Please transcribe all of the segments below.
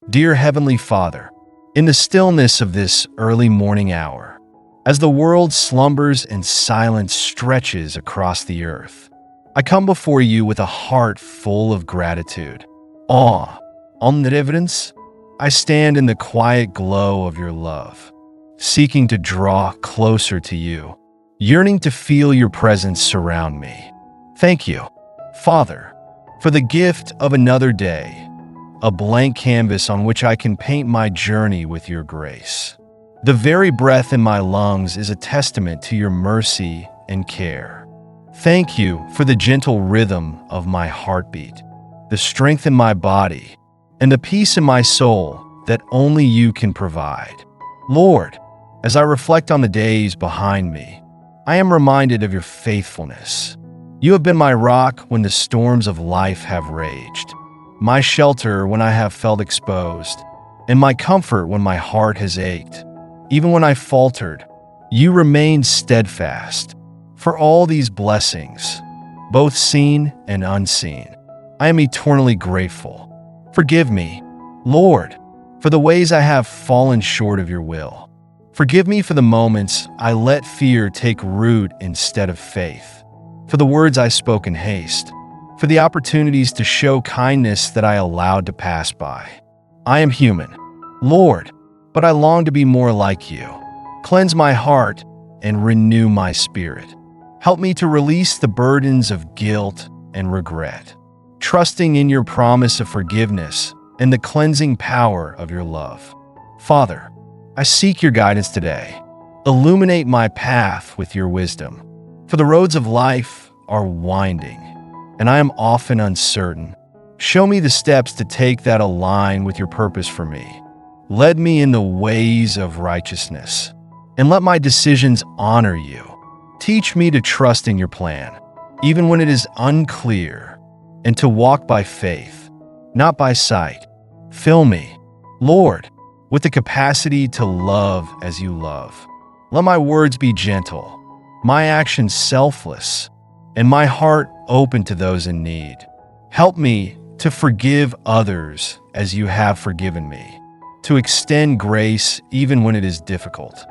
Dear Heavenly Father, in the stillness of this early morning hour, as the world slumbers and silence stretches across the earth, I come before you with a heart full of gratitude, awe, omnipresence. I stand in the quiet glow of your love, seeking to draw closer to you, yearning to feel your presence surround me. Thank you, Father, for the gift of another day, a blank canvas on which I can paint my journey with your grace. The very breath in my lungs is a testament to your mercy and care. Thank you for the gentle rhythm of my heartbeat, the strength in my body, and the peace in my soul that only you can provide. Lord, as I reflect on the days behind me, I am reminded of your faithfulness. You have been my rock when the storms of life have raged, my shelter when I have felt exposed, and my comfort when my heart has ached. Even when I faltered, you remained steadfast. For all these blessings, both seen and unseen, I am eternally grateful. Forgive me, Lord, for the ways I have fallen short of your will. Forgive me for the moments I let fear take root instead of faith, for the words I spoke in haste, for the opportunities to show kindness that I allowed to pass by. I am human, Lord, but I long to be more like you. Cleanse my heart and renew my spirit. Help me to release the burdens of guilt and regret, trusting in your promise of forgiveness and the cleansing power of your love. Father, I seek your guidance today. Illuminate my path with your wisdom, for the roads of life are winding, and I am often uncertain. Show me the steps to take that align with your purpose for me. Lead me in the ways of righteousness, and let my decisions honor you. Teach me to trust in your plan, even when it is unclear, and to walk by faith, not by sight. Fill me, Lord, with the capacity to love as you love. Let my words be gentle, my actions selfless, and my heart open to those in need. Help me to forgive others as you have forgiven me, to extend grace even when it is difficult,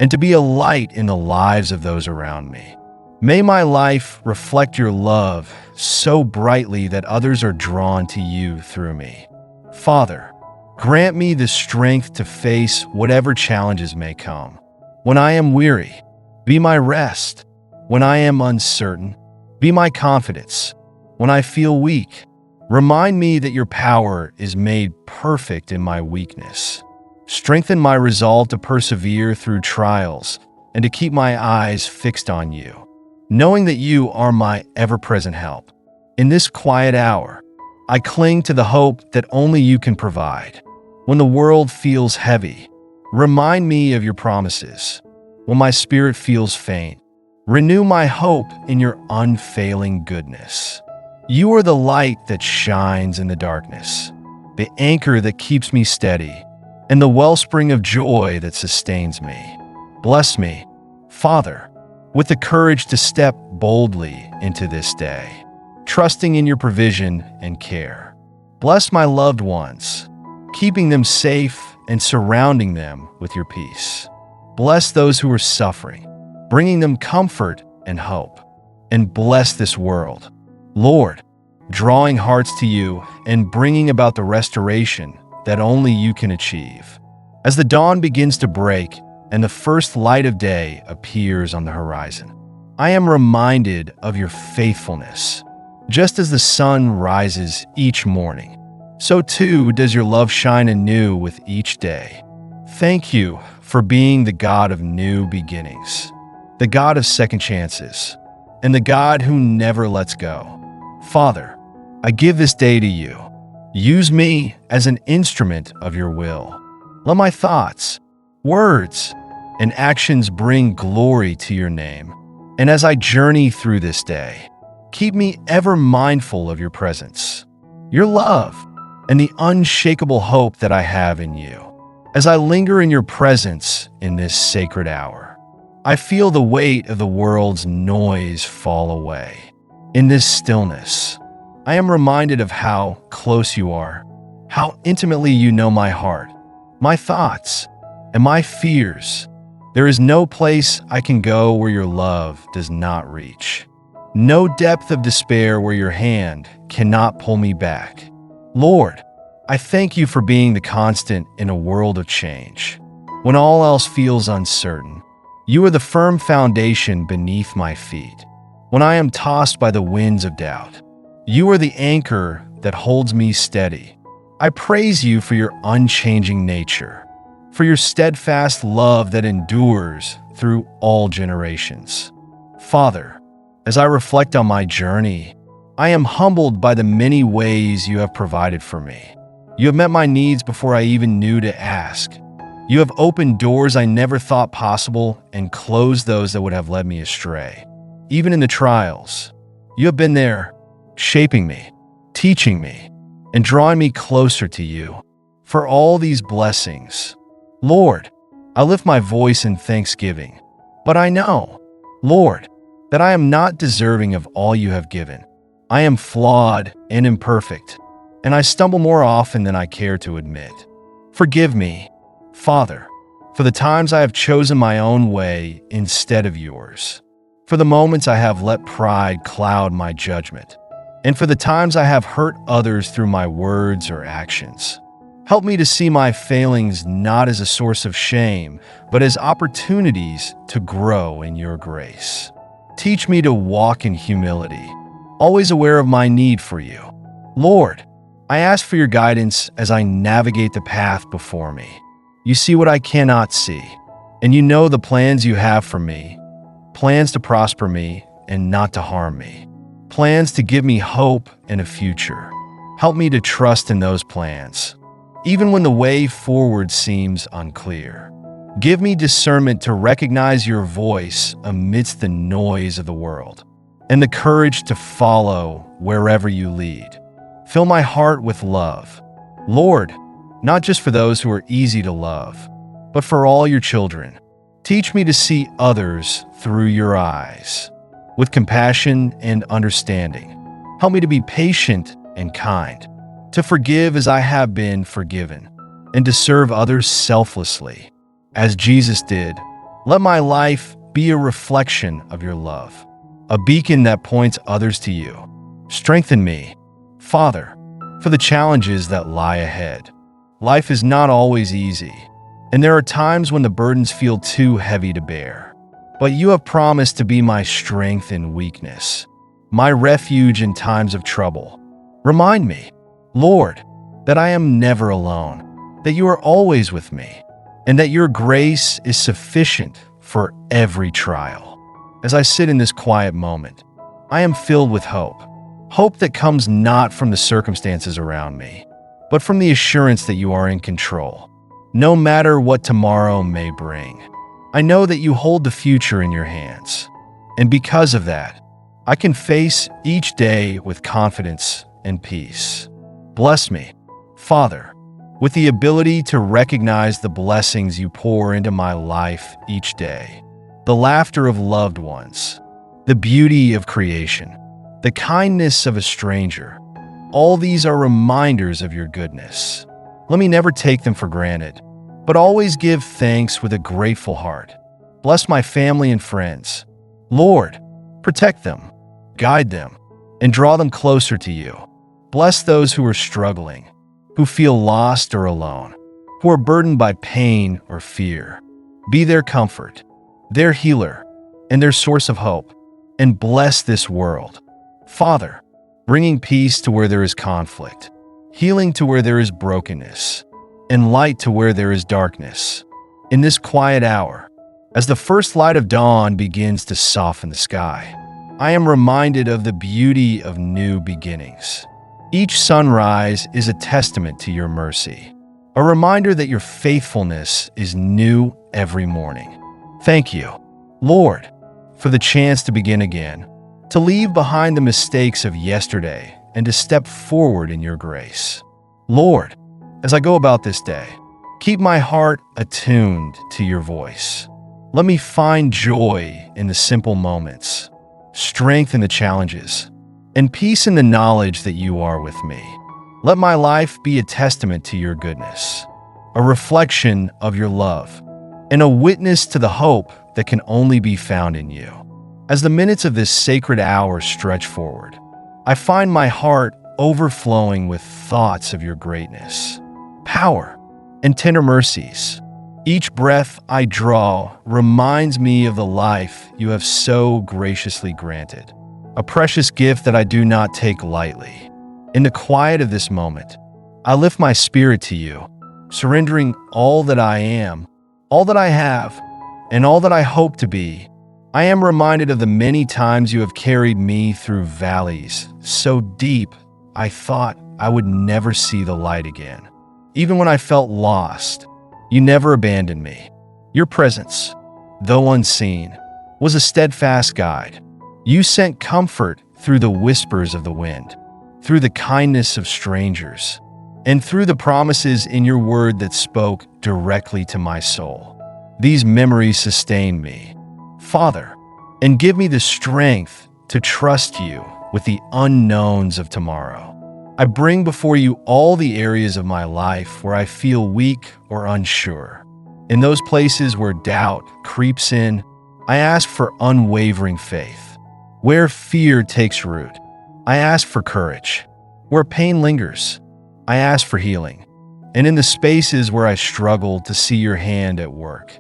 and to be a light in the lives of those around me. May my life reflect your love so brightly that others are drawn to you through me. Father, grant me the strength to face whatever challenges may come. When I am weary, be my rest. When I am uncertain, be my confidence. When I feel weak, remind me that your power is made perfect in my weakness. Strengthen my resolve to persevere through trials and to keep my eyes fixed on you, knowing that you are my ever-present help. In this quiet hour, I cling to the hope that only you can provide. When the world feels heavy, remind me of your promises. When my spirit feels faint, renew my hope in your unfailing goodness. You are the light that shines in the darkness, the anchor that keeps me steady, and the wellspring of joy that sustains me. Bless me, Father, with the courage to step boldly into this day, trusting in your provision and care. Bless my loved ones, keeping them safe and surrounding them with your peace. Bless those who are suffering, bringing them comfort and hope. And bless this world, Lord, drawing hearts to you and bringing about the restoration that only you can achieve. As the dawn begins to break and the first light of day appears on the horizon, I am reminded of your faithfulness. Just as the sun rises each morning, so too does your love shine anew with each day. Thank you for being the God of new beginnings, the God of second chances, and the God who never lets go. Father, I give this day to you. Use me as an instrument of your will. Let my thoughts, words, and actions bring glory to your name. And as I journey through this day, keep me ever mindful of your presence, your love, and the unshakable hope that I have in you. As I linger in your presence in this sacred hour, I feel the weight of the world's noise fall away. In this stillness, I am reminded of how close you are, how intimately you know my heart, my thoughts, and my fears. There is no place I can go where your love does not reach. No depth of despair where your hand cannot pull me back. Lord, I thank you for being the constant in a world of change. When all else feels uncertain, you are the firm foundation beneath my feet. When I am tossed by the winds of doubt, you are the anchor that holds me steady. I praise you for your unchanging nature, for your steadfast love that endures through all generations. Father, as I reflect on my journey, I am humbled by the many ways you have provided for me. You have met my needs before I even knew to ask. You have opened doors I never thought possible and closed those that would have led me astray. Even in the trials, you have been there, shaping me, teaching me, and drawing me closer to you. For all these blessings, Lord, I lift my voice in thanksgiving. But I know, Lord, that I am not deserving of all you have given. I am flawed and imperfect, and I stumble more often than I care to admit. Forgive me, Father, for the times I have chosen my own way instead of yours, for the moments I have let pride cloud my judgment, and for the times I have hurt others through my words or actions. Help me to see my failings not as a source of shame, but as opportunities to grow in your grace. Teach me to walk in humility, always aware of my need for you. Lord, I ask for your guidance as I navigate the path before me. You see what I cannot see, and you know the plans you have for me, plans to prosper me and not to harm me, plans to give me hope and a future. Help me to trust in those plans, even when the way forward seems unclear. Give me discernment to recognize your voice amidst the noise of the world, and the courage to follow wherever you lead. Fill my heart with love, Lord, not just for those who are easy to love, but for all your children. Teach me to see others through your eyes, with compassion and understanding. Help me to be patient and kind, to forgive as I have been forgiven, and to serve others selflessly, as Jesus did. Let my life be a reflection of your love, a beacon that points others to you. Strengthen me, Father, for the challenges that lie ahead. Life is not always easy, and there are times when the burdens feel too heavy to bear. But you have promised to be my strength in weakness, my refuge in times of trouble. Remind me, Lord, that I am never alone, that you are always with me, and that your grace is sufficient for every trial. As I sit in this quiet moment, I am filled with hope. Hope that comes not from the circumstances around me, but from the assurance that you are in control, no matter what tomorrow may bring. I know that you hold the future in your hands, and because of that, I can face each day with confidence and peace. Bless me, Father, with the ability to recognize the blessings you pour into my life each day, the laughter of loved ones, the beauty of creation, the kindness of a stranger. All these are reminders of your goodness. Let me never take them for granted, but always give thanks with a grateful heart. Bless my family and friends. Lord, protect them, guide them, and draw them closer to you. Bless those who are struggling, who feel lost or alone, who are burdened by pain or fear. Be their comfort, their healer, and their source of hope, and bless this world. Father, bringing peace to where there is conflict, healing to where there is brokenness, and light to where there is darkness. In this quiet hour, as the first light of dawn begins to soften the sky, I am reminded of the beauty of new beginnings. Each sunrise is a testament to your mercy, a reminder that your faithfulness is new every morning. Thank you, Lord, for the chance to begin again, to leave behind the mistakes of yesterday and to step forward in your grace. Lord, as I go about this day, keep my heart attuned to your voice. Let me find joy in the simple moments, strength in the challenges, and peace in the knowledge that you are with me. Let my life be a testament to your goodness, a reflection of your love, and a witness to the hope that can only be found in you. As the minutes of this sacred hour stretch forward, I find my heart overflowing with thoughts of your greatness, power, and tender mercies. Each breath I draw reminds me of the life you have so graciously granted, a precious gift that I do not take lightly. In the quiet of this moment, I lift my spirit to you, surrendering all that I am, all that I have, and all that I hope to be. I am reminded of the many times you have carried me through valleys so deep I thought I would never see the light again. Even when I felt lost, you never abandoned me. Your presence, though unseen, was a steadfast guide. You sent comfort through the whispers of the wind, through the kindness of strangers, and through the promises in your word that spoke directly to my soul. These memories sustain me, Father, and give me the strength to trust you with the unknowns of tomorrow. I bring before you all the areas of my life where I feel weak or unsure. In those places where doubt creeps in, I ask for unwavering faith. Where fear takes root, I ask for courage. Where pain lingers, I ask for healing. And in the spaces where I struggle to see your hand at work,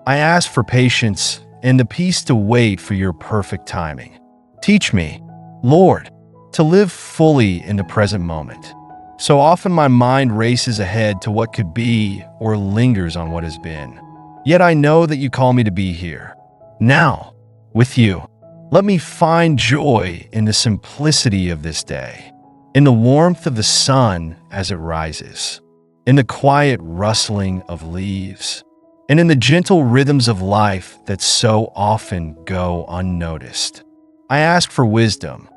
I ask for patience and the peace to wait for your perfect timing. Teach me, Lord, to live fully in the present moment. So often my mind races ahead to what could be or lingers on what has been. Yet I know that you call me to be here, now, with you. Let me find joy in the simplicity of this day, in the warmth of the sun as it rises, in the quiet rustling of leaves, and in the gentle rhythms of life that so often go unnoticed. I ask for wisdom,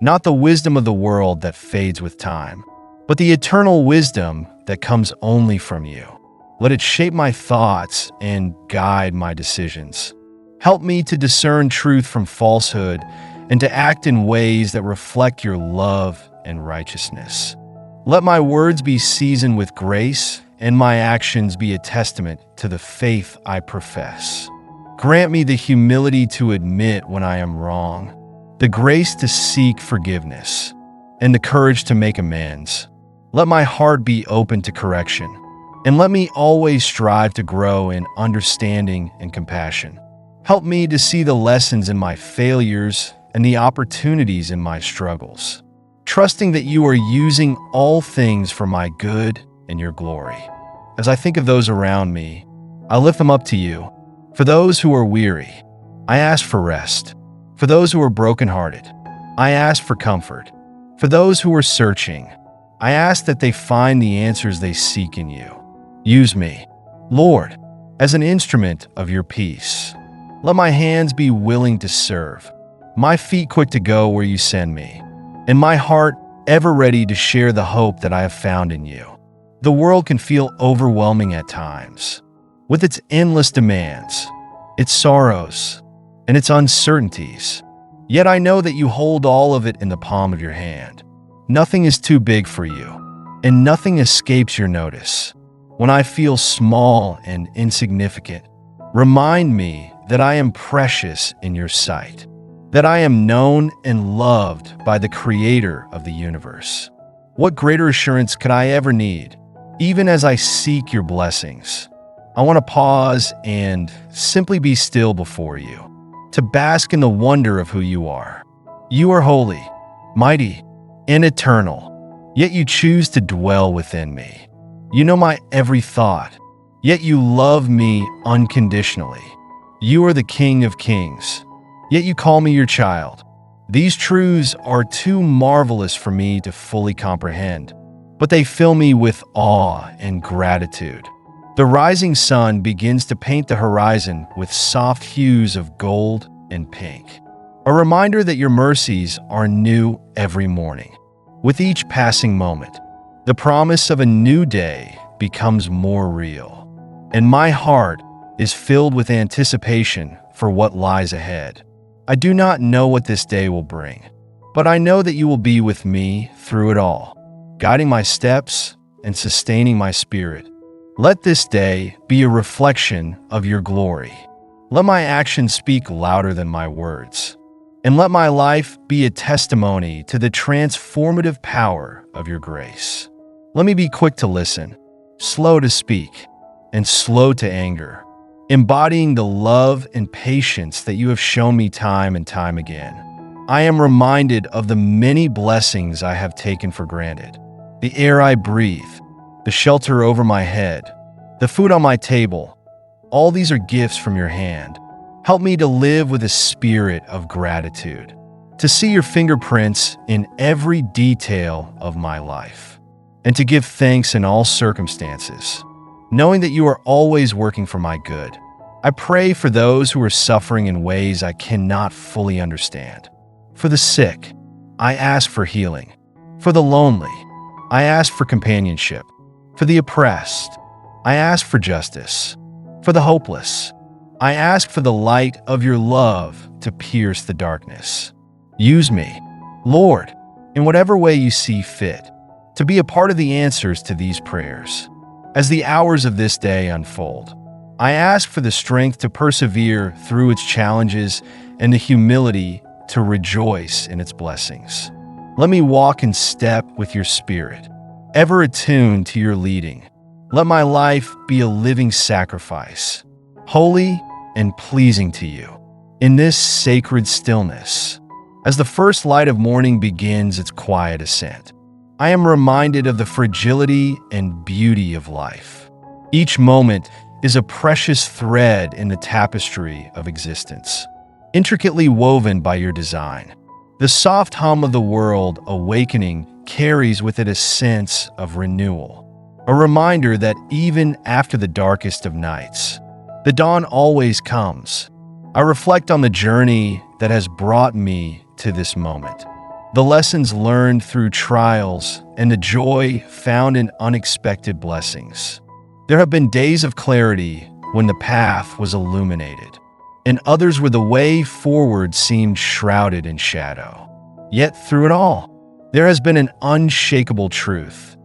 not the wisdom of the world that fades with time, but the eternal wisdom that comes only from you. Let it shape my thoughts and guide my decisions. Help me to discern truth from falsehood and to act in ways that reflect your love and righteousness. Let my words be seasoned with grace and my actions be a testament to the faith I profess. Grant me the humility to admit when I am wrong, the grace to seek forgiveness, and the courage to make amends. Let my heart be open to correction, and let me always strive to grow in understanding and compassion. Help me to see the lessons in my failures and the opportunities in my struggles, trusting that you are using all things for my good and your glory. As I think of those around me, I lift them up to you. For those who are weary, I ask for rest. For those who are brokenhearted, I ask for comfort. For those who are searching, I ask that they find the answers they seek in you. Use me, Lord, as an instrument of your peace. Let my hands be willing to serve, my feet quick to go where you send me, and my heart ever ready to share the hope that I have found in you. The world can feel overwhelming at times, with its endless demands, its sorrows, and its uncertainties. Yet I know that you hold all of it in the palm of your hand. Nothing is too big for you, and nothing escapes your notice. When I feel small and insignificant, remind me that I am precious in your sight, that I am known and loved by the Creator of the universe. What greater assurance could I ever need, even as I seek your blessings? I want to pause and simply be still before you, to bask in the wonder of who you are. You are holy, mighty, and eternal, yet you choose to dwell within me. You know my every thought, yet you love me unconditionally. You are the King of Kings, yet you call me your child. These truths are too marvelous for me to fully comprehend, but they fill me with awe and gratitude. The rising sun begins to paint the horizon with soft hues of gold and pink, a reminder that your mercies are new every morning. With each passing moment, the promise of a new day becomes more real, and my heart is filled with anticipation for what lies ahead. I do not know what this day will bring, but I know that you will be with me through it all. guiding my steps and sustaining my spirit. Let this day be a reflection of your glory. Let my actions speak louder than my words. And let my life be a testimony to the transformative power of your grace. Let me be quick to listen, slow to speak, and slow to anger, embodying the love and patience that you have shown me time and time again. I am reminded of the many blessings I have taken for granted. The air I breathe, the shelter over my head, the food on my table. All these are gifts from your hand. Help me to live with a spirit of gratitude, to see your fingerprints in every detail of my life, and to give thanks in all circumstances, knowing that you are always working for my good. I pray for those who are suffering in ways I cannot fully understand. For the sick, I ask for healing. For the lonely, I ask for companionship. For the oppressed, I ask for justice. For the hopeless, I ask for the light of your love to pierce the darkness. Use me, Lord, in whatever way you see fit, to be a part of the answers to these prayers. As the hours of this day unfold, I ask for the strength to persevere through its challenges and the humility to rejoice in its blessings. Let me walk in step with your spirit, ever attuned to your leading. Let my life be a living sacrifice, holy and pleasing to you. In this sacred stillness, as the first light of morning begins its quiet ascent, I am reminded of the fragility and beauty of life. Each moment is a precious thread in the tapestry of existence, intricately woven by your design. The soft hum of the world awakening carries with it a sense of renewal, a reminder that even after the darkest of nights, the dawn always comes. I reflect on the journey that has brought me to this moment, the lessons learned through trials, and the joy found in unexpected blessings. There have been days of clarity when the path was illuminated, and others where the way forward seemed shrouded in shadow. Yet through it all, there has been an unshakable truth.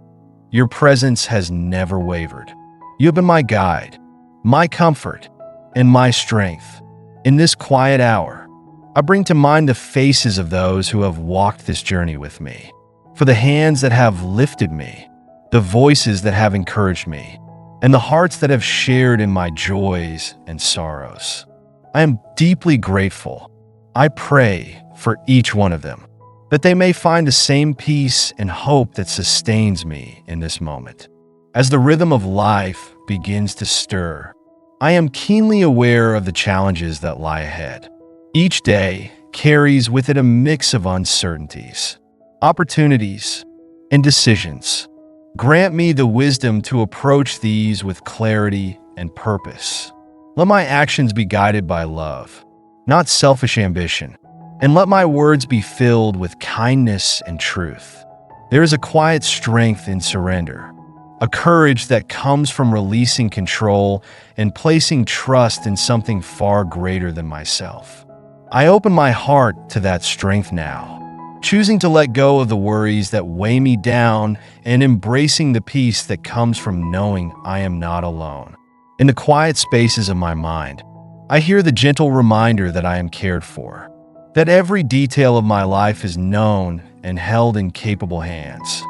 Your presence has never wavered. You have been my guide, my comfort, and my strength. In this quiet hour, I bring to mind the faces of those who have walked this journey with me, for the hands that have lifted me, the voices that have encouraged me, and the hearts that have shared in my joys and sorrows. I am deeply grateful. I pray for each one of them, that they may find the same peace and hope that sustains me in this moment. As the rhythm of life begins to stir, I am keenly aware of the challenges that lie ahead. Each day carries with it a mix of uncertainties, opportunities, and decisions. Grant me the wisdom to approach these with clarity and purpose. Let my actions be guided by love, not selfish ambition, and let my words be filled with kindness and truth. There is a quiet strength in surrender, a courage that comes from releasing control and placing trust in something far greater than myself. I open my heart to that strength now, choosing to let go of the worries that weigh me down and embracing the peace that comes from knowing I am not alone. In the quiet spaces of my mind, I hear the gentle reminder that I am cared for, that every detail of my life is known and held in capable hands.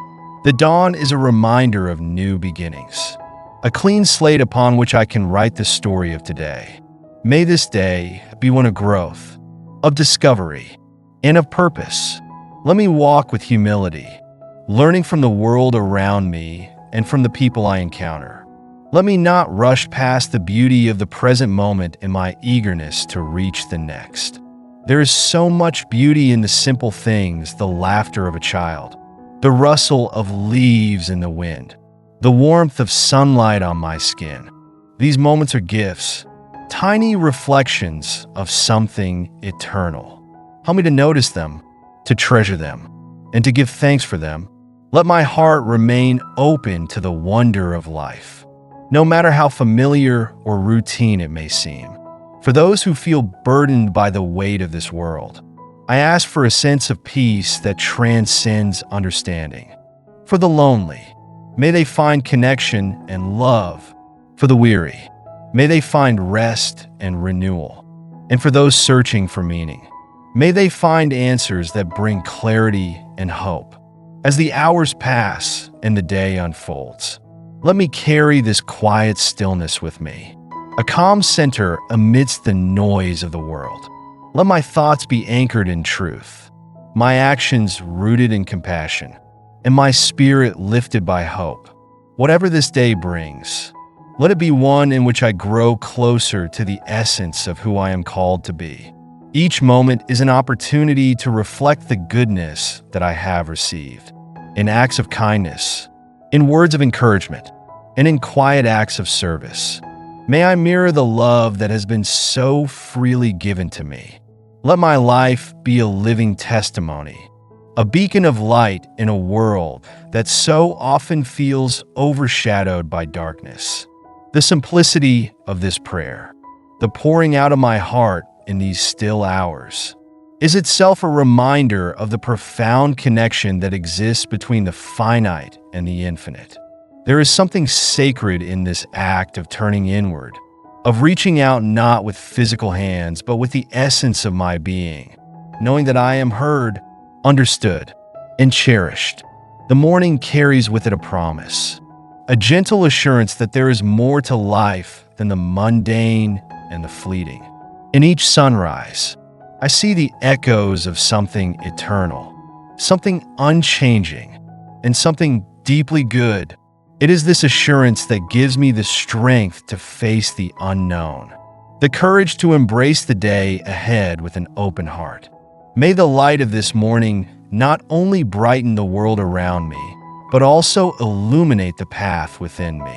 The dawn is a reminder of new beginnings, a clean slate upon which I can write the story of today. May this day be one of growth, of discovery, and of purpose. Let me walk with humility, learning from the world around me and from the people I encounter. Let me not rush past the beauty of the present moment in my eagerness to reach the next. There is so much beauty in the simple things, the laughter of a child, the rustle of leaves in the wind, the warmth of sunlight on my skin. These moments are gifts, tiny reflections of something eternal. Help me to notice them, to treasure them, and to give thanks for them. Let my heart remain open to the wonder of life, no matter how familiar or routine it may seem. For those who feel burdened by the weight of this world, I ask for a sense of peace that transcends understanding. For the lonely, may they find connection and love. For the weary, may they find rest and renewal. And for those searching for meaning, may they find answers that bring clarity and hope. As the hours pass and the day unfolds, let me carry this quiet stillness with me, a calm center amidst the noise of the world. Let my thoughts be anchored in truth, my actions rooted in compassion, and my spirit lifted by hope. Whatever this day brings, let it be one in which I grow closer to the essence of who I am called to be. Each moment is an opportunity to reflect the goodness that I have received, in acts of kindness, in words of encouragement, and in quiet acts of service. May I mirror the love that has been so freely given to me. Let my life be a living testimony, a beacon of light in a world that so often feels overshadowed by darkness. The simplicity of this prayer, the pouring out of my heart in these still hours, is itself a reminder of the profound connection that exists between the finite and the infinite. There is something sacred in this act of turning inward, of reaching out not with physical hands, but with the essence of my being, knowing that I am heard, understood, and cherished. The morning carries with it a promise, a gentle assurance that there is more to life than the mundane and the fleeting. In each sunrise, I see the echoes of something eternal, something unchanging, and something deeply good. It is this assurance that gives me the strength to face the unknown, the courage to embrace the day ahead with an open heart. May the light of this morning not only brighten the world around me, but also illuminate the path within me.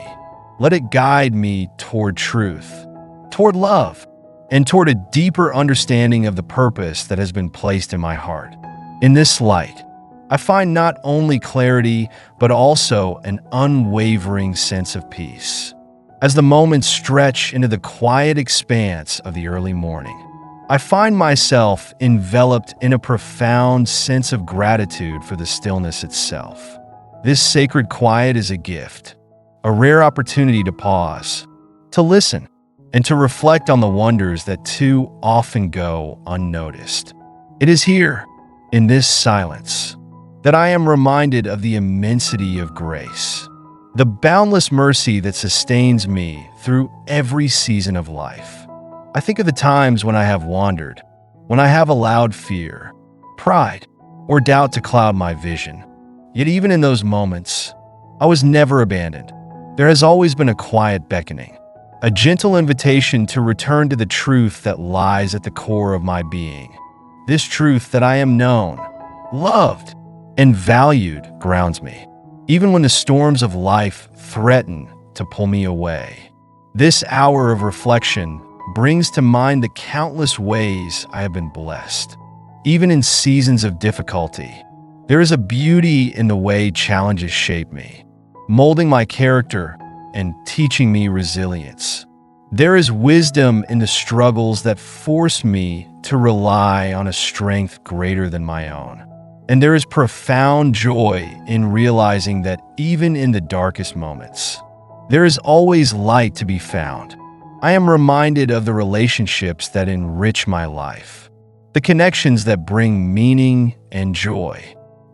Let it guide me toward truth, toward love, and toward a deeper understanding of the purpose that has been placed in my heart. In this light, I find not only clarity, but also an unwavering sense of peace. As the moments stretch into the quiet expanse of the early morning, I find myself enveloped in a profound sense of gratitude for the stillness itself. This sacred quiet is a gift, a rare opportunity to pause, to listen, and to reflect on the wonders that too often go unnoticed. It is here, in this silence, that I am reminded of the immensity of grace, the boundless mercy that sustains me through every season of life. I think of the times when I have wandered, when I have allowed fear, pride, or doubt to cloud my vision. Yet even in those moments, I was never abandoned. There has always been a quiet beckoning, a gentle invitation to return to the truth that lies at the core of my being. This truth that I am known, loved, and valued grounds me, even when the storms of life threaten to pull me away. This hour of reflection brings to mind the countless ways I have been blessed. Even in seasons of difficulty, there is a beauty in the way challenges shape me, molding my character and teaching me resilience. There is wisdom in the struggles that force me to rely on a strength greater than my own. And there is profound joy in realizing that even in the darkest moments, there is always light to be found. I am reminded of the relationships that enrich my life, the connections that bring meaning and joy.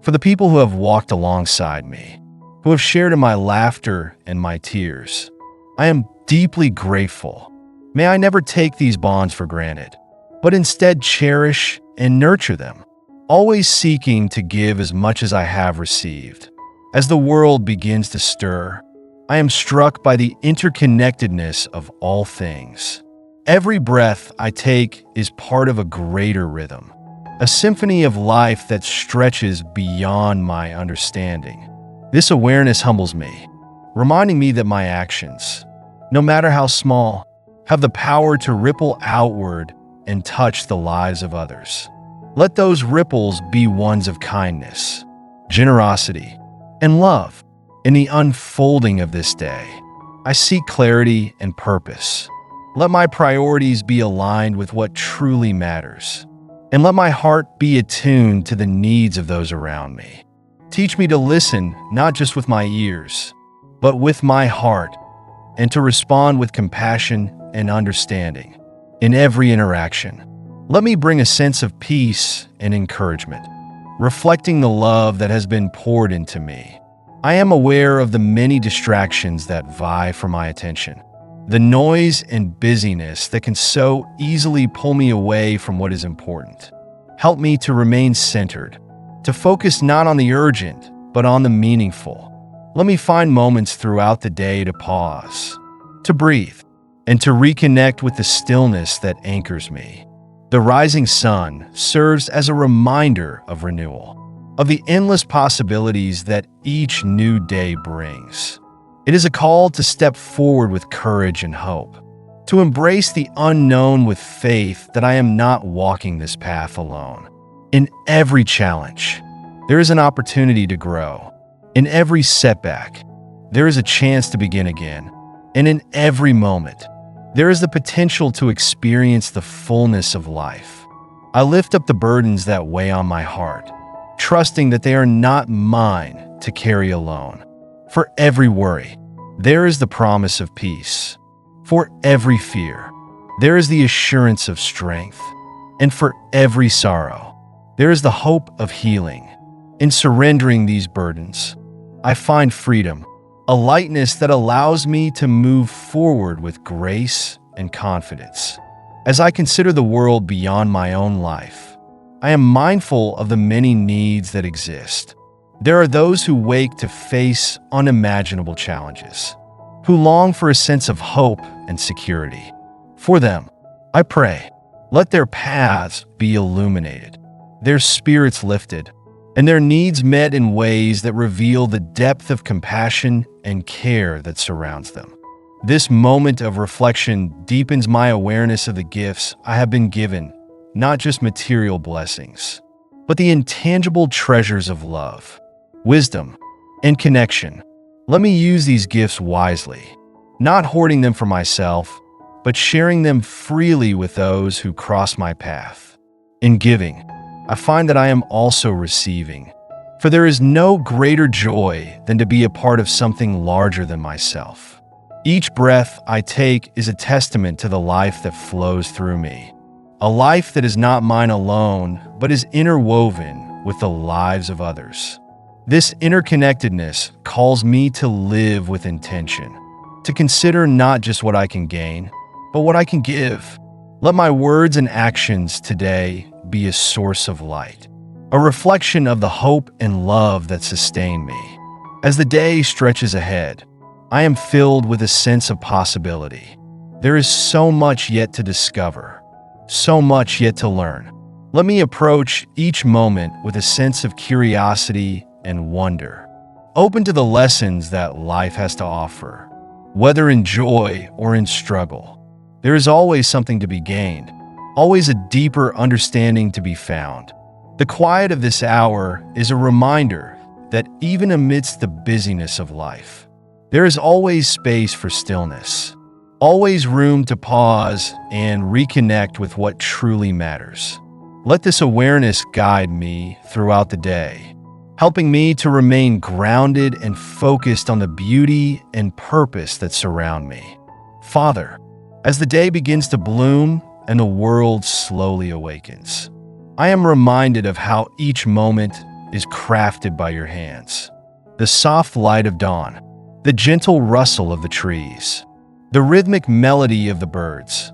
For the people who have walked alongside me, who have shared in my laughter and my tears, I am deeply grateful. May I never take these bonds for granted, but instead cherish and nurture them, always seeking to give as much as I have received. As the world begins to stir, I am struck by the interconnectedness of all things. Every breath I take is part of a greater rhythm, a symphony of life that stretches beyond my understanding. This awareness humbles me, reminding me that my actions, no matter how small, have the power to ripple outward and touch the lives of others. Let those ripples be ones of kindness, generosity, and love. In the unfolding of this day, I seek clarity and purpose. Let my priorities be aligned with what truly matters, and let my heart be attuned to the needs of those around me. Teach me to listen not just with my ears, but with my heart, and to respond with compassion and understanding in every interaction. Let me bring a sense of peace and encouragement, reflecting the love that has been poured into me. I am aware of the many distractions that vie for my attention, the noise and busyness that can so easily pull me away from what is important. Help me to remain centered, to focus not on the urgent, but on the meaningful. Let me find moments throughout the day to pause, to breathe, and to reconnect with the stillness that anchors me. The rising sun serves as a reminder of renewal, of the endless possibilities that each new day brings. It is a call to step forward with courage and hope, to embrace the unknown with faith that I am not walking this path alone. In every challenge, there is an opportunity to grow. In every setback, there is a chance to begin again. And in every moment, there is the potential to experience the fullness of life. I lift up the burdens that weigh on my heart, trusting that they are not mine to carry alone. For every worry, there is the promise of peace. For every fear, there is the assurance of strength. And for every sorrow, there is the hope of healing. In surrendering these burdens, I find freedom, a lightness that allows me to move forward with grace and confidence. As I consider the world beyond my own life, I am mindful of the many needs that exist. There are those who wake to face unimaginable challenges, who long for a sense of hope and security. For them, I pray, let their paths be illuminated, their spirits lifted, and their needs met in ways that reveal the depth of compassion and care that surrounds them. This moment of reflection deepens my awareness of the gifts I have been given, not just material blessings, but the intangible treasures of love, wisdom, and connection. Let me use these gifts wisely, not hoarding them for myself, but sharing them freely with those who cross my path. In giving, I find that I am also receiving, for there is no greater joy than to be a part of something larger than myself. Each breath I take is a testament to the life that flows through me, a life that is not mine alone, but is interwoven with the lives of others. This interconnectedness calls me to live with intention, to consider not just what I can gain, but what I can give. Let my words and actions today be a source of light, a reflection of the hope and love that sustain me. As the day stretches ahead, I am filled with a sense of possibility. There is so much yet to discover, so much yet to learn. Let me approach each moment with a sense of curiosity and wonder, open to the lessons that life has to offer. Whether in joy or in struggle, there is always something to be gained, always a deeper understanding to be found. The quiet of this hour is a reminder that even amidst the busyness of life, there is always space for stillness, always room to pause and reconnect with what truly matters. Let this awareness guide me throughout the day, helping me to remain grounded and focused on the beauty and purpose that surround me. Father, as the day begins to bloom and the world slowly awakens, I am reminded of how each moment is crafted by your hands. The soft light of dawn, the gentle rustle of the trees, the rhythmic melody of the birds,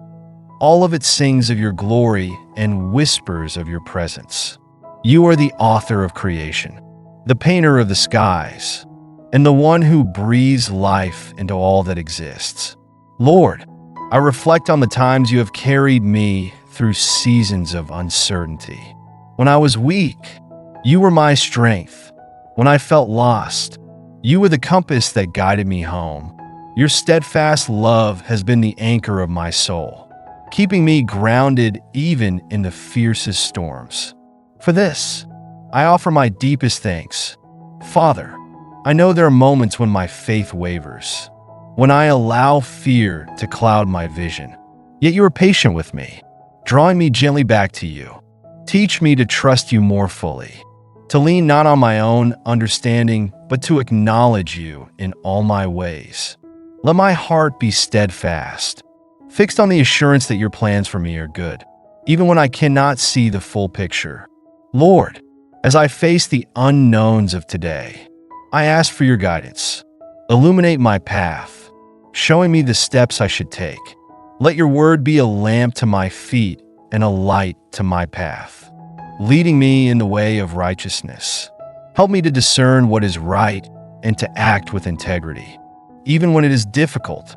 all of it sings of your glory and whispers of your presence. You are the author of creation, the painter of the skies, and the one who breathes life into all that exists. Lord, I reflect on the times you have carried me through seasons of uncertainty. When I was weak, you were my strength. When I felt lost, you were the compass that guided me home. Your steadfast love has been the anchor of my soul, keeping me grounded even in the fiercest storms. For this, I offer my deepest thanks. Father, I know there are moments when my faith wavers, when I allow fear to cloud my vision. Yet you are patient with me, drawing me gently back to you. Teach me to trust you more fully, to lean not on my own understanding, but to acknowledge you in all my ways. Let my heart be steadfast, fixed on the assurance that your plans for me are good, even when I cannot see the full picture. Lord, as I face the unknowns of today, I ask for your guidance. Illuminate my path, showing me the steps I should take. Let your word be a lamp to my feet and a light to my path, leading me in the way of righteousness. Help me to discern what is right and to act with integrity, even when it is difficult.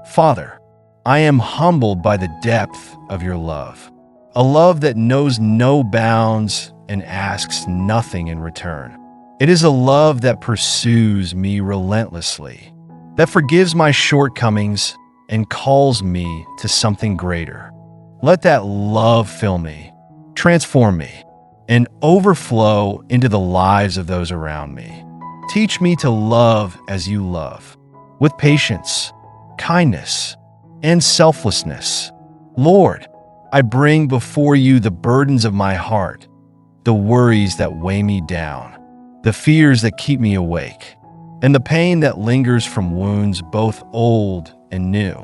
Father, I am humbled by the depth of your love, a love that knows no bounds and asks nothing in return. It is a love that pursues me relentlessly, that forgives my shortcomings and calls me to something greater. Let that love fill me, transform me, and overflow into the lives of those around me. Teach me to love as you love, with patience, kindness, and selflessness. Lord, I bring before you the burdens of my heart, the worries that weigh me down, the fears that keep me awake, and the pain that lingers from wounds both old and new.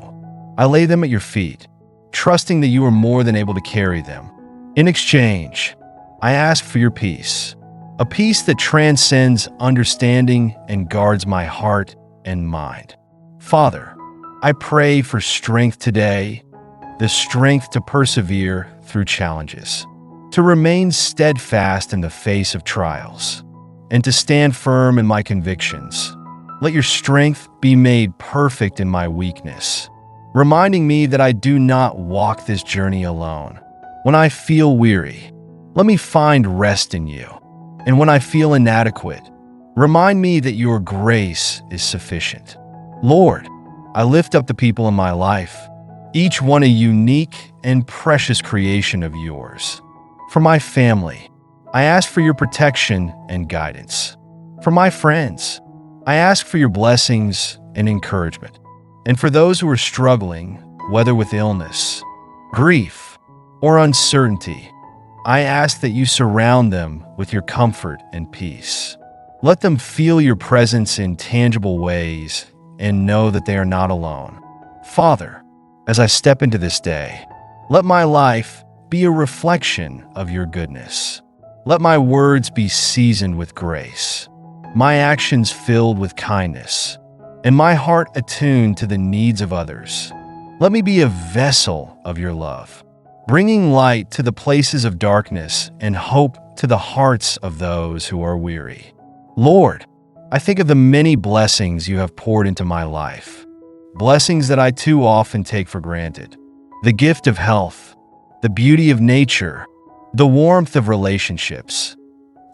I lay them at your feet, trusting that you are more than able to carry them. In exchange, I ask for your peace, a peace that transcends understanding and guards my heart and mind. Father, I pray for strength today, the strength to persevere through challenges, to remain steadfast in the face of trials, and to stand firm in my convictions. Let your strength be made perfect in my weakness, reminding me that I do not walk this journey alone. When I feel weary, let me find rest in you. And when I feel inadequate, remind me that your grace is sufficient. Lord, I lift up the people in my life, each one a unique and precious creation of yours. For my family, I ask for your protection and guidance. For my friends, I ask for your blessings and encouragement. And for those who are struggling, whether with illness, grief, or uncertainty, I ask that you surround them with your comfort and peace. Let them feel your presence in tangible ways and know that they are not alone. Father, as I step into this day, let my life be a reflection of your goodness. Let my words be seasoned with grace, my actions filled with kindness, and my heart attuned to the needs of others. Let me be a vessel of your love, bringing light to the places of darkness and hope to the hearts of those who are weary. Lord, I think of the many blessings you have poured into my life, blessings that I too often take for granted. The gift of health, the beauty of nature, the warmth of relationships.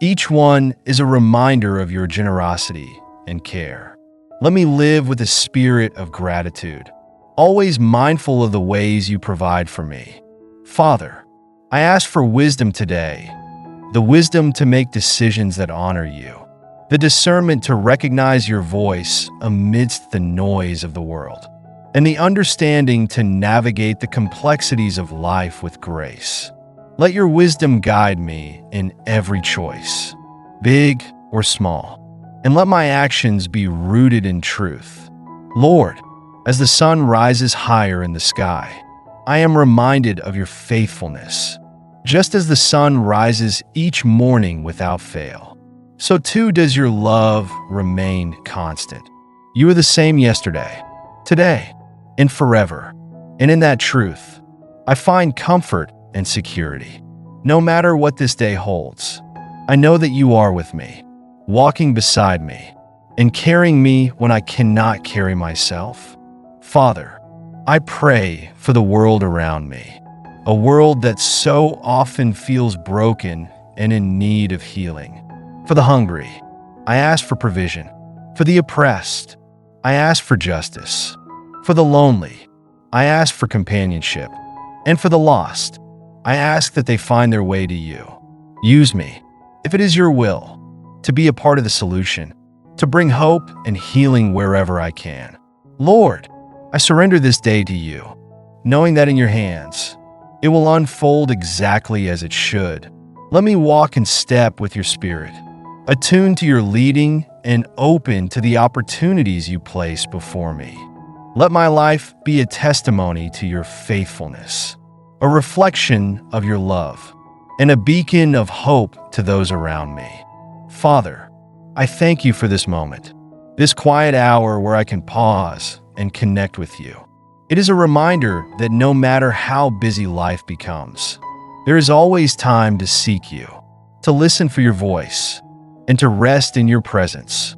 Each one is a reminder of your generosity and care. Let me live with a spirit of gratitude, always mindful of the ways you provide for me. Father, I ask for wisdom today, the wisdom to make decisions that honor you, the discernment to recognize your voice amidst the noise of the world, and the understanding to navigate the complexities of life with grace. Let your wisdom guide me in every choice, big or small, and let my actions be rooted in truth. Lord, as the sun rises higher in the sky, I am reminded of your faithfulness. Just as the sun rises each morning without fail, so too does your love remain constant. You are the same yesterday, today, and forever. And in that truth, I find comfort and security. No matter what this day holds, I know that you are with me, walking beside me, and carrying me when I cannot carry myself. Father, I pray for the world around me, a world that so often feels broken and in need of healing. For the hungry, I ask for provision. For the oppressed, I ask for justice. For the lonely, I ask for companionship. And for the lost, I ask that they find their way to you. Use me, if it is your will, to be a part of the solution, to bring hope and healing wherever I can. Lord, I surrender this day to you, knowing that in your hands, it will unfold exactly as it should. Let me walk in step with your spirit, attuned to your leading and open to the opportunities you place before me. Let my life be a testimony to your faithfulness, a reflection of your love, and a beacon of hope to those around me. Father, I thank you for this moment, this quiet hour where I can pause and connect with you. It is a reminder that no matter how busy life becomes, there is always time to seek you, to listen for your voice, and to rest in your presence.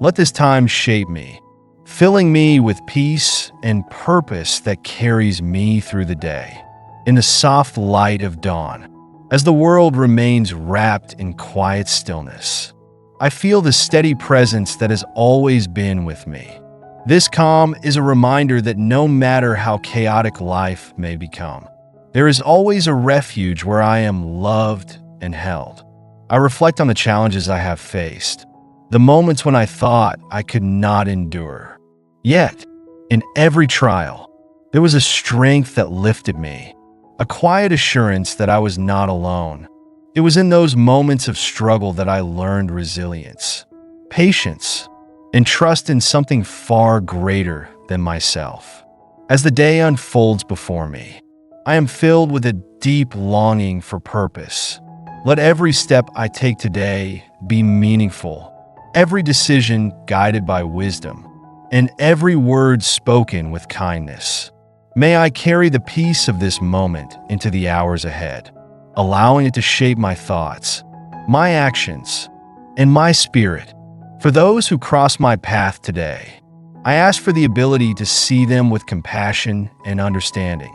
Let this time shape me, filling me with peace and purpose that carries me through the day. In the soft light of dawn, as the world remains wrapped in quiet stillness, I feel the steady presence that has always been with me. This calm is a reminder that no matter how chaotic life may become, there is always a refuge where I am loved and held. I reflect on the challenges I have faced, the moments when I thought I could not endure. Yet, in every trial, there was a strength that lifted me, a quiet assurance that I was not alone. It was in those moments of struggle that I learned resilience, patience, and trust in something far greater than myself. As the day unfolds before me, I am filled with a deep longing for purpose. Let every step I take today be meaningful, every decision guided by wisdom, and every word spoken with kindness. May I carry the peace of this moment into the hours ahead, allowing it to shape my thoughts, my actions, and my spirit. For those who cross my path today, I ask for the ability to see them with compassion and understanding.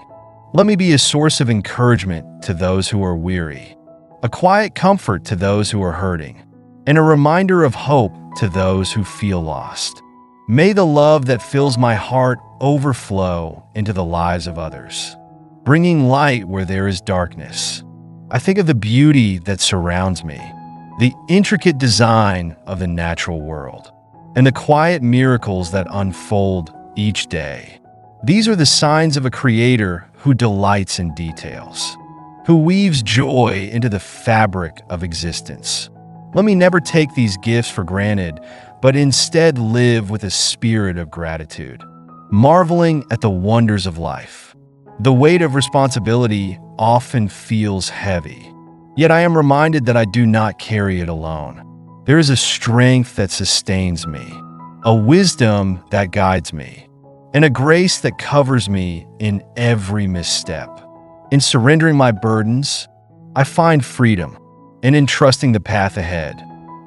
Let me be a source of encouragement to those who are weary, a quiet comfort to those who are hurting, and a reminder of hope to those who feel lost. May the love that fills my heart overflow into the lives of others, bringing light where there is darkness. I think of the beauty that surrounds me, the intricate design of the natural world, and the quiet miracles that unfold each day. These are the signs of a creator who delights in details, who weaves joy into the fabric of existence. Let me never take these gifts for granted, but instead live with a spirit of gratitude, marveling at the wonders of life. The weight of responsibility often feels heavy, yet I am reminded that I do not carry it alone. There is a strength that sustains me, a wisdom that guides me, and a grace that covers me in every misstep. In surrendering my burdens, I find freedom, and in trusting the path ahead,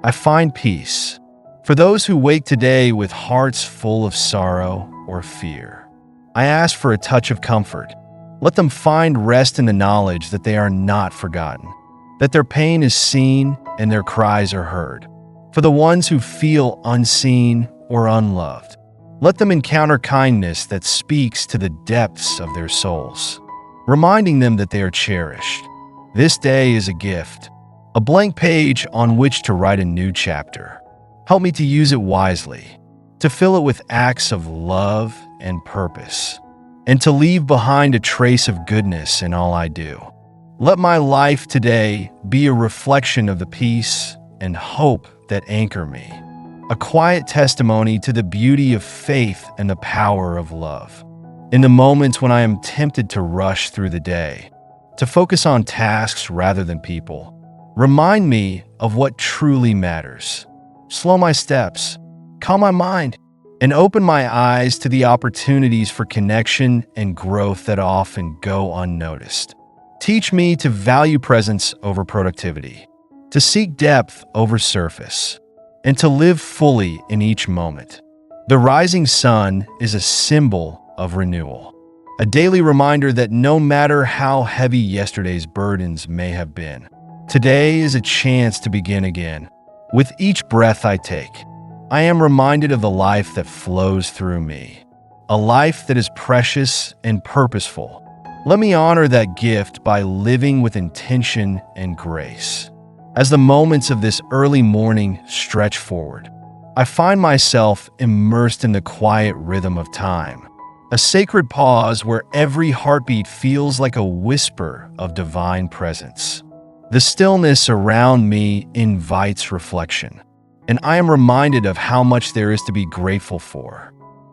I find peace. For those who wake today with hearts full of sorrow or fear, I ask for a touch of comfort. Let them find rest in the knowledge that they are not forgotten, that their pain is seen and their cries are heard. For the ones who feel unseen or unloved, let them encounter kindness that speaks to the depths of their souls, reminding them that they are cherished. This day is a gift, a blank page on which to write a new chapter. Help me to use it wisely, to fill it with acts of love and purpose, and to leave behind a trace of goodness in all I do. Let my life today be a reflection of the peace and hope that anchor me, a quiet testimony to the beauty of faith and the power of love. In the moments when I am tempted to rush through the day, to focus on tasks rather than people, remind me of what truly matters. Slow my steps, calm my mind, and open my eyes to the opportunities for connection and growth that often go unnoticed. Teach me to value presence over productivity, to seek depth over surface, and to live fully in each moment. The rising sun is a symbol of renewal, a daily reminder that no matter how heavy yesterday's burdens may have been, today is a chance to begin again. With each breath I take, I am reminded of the life that flows through me, a life that is precious and purposeful. Let me honor that gift by living with intention and grace. As the moments of this early morning stretch forward, I find myself immersed in the quiet rhythm of time, a sacred pause where every heartbeat feels like a whisper of divine presence. The stillness around me invites reflection, and I am reminded of how much there is to be grateful for.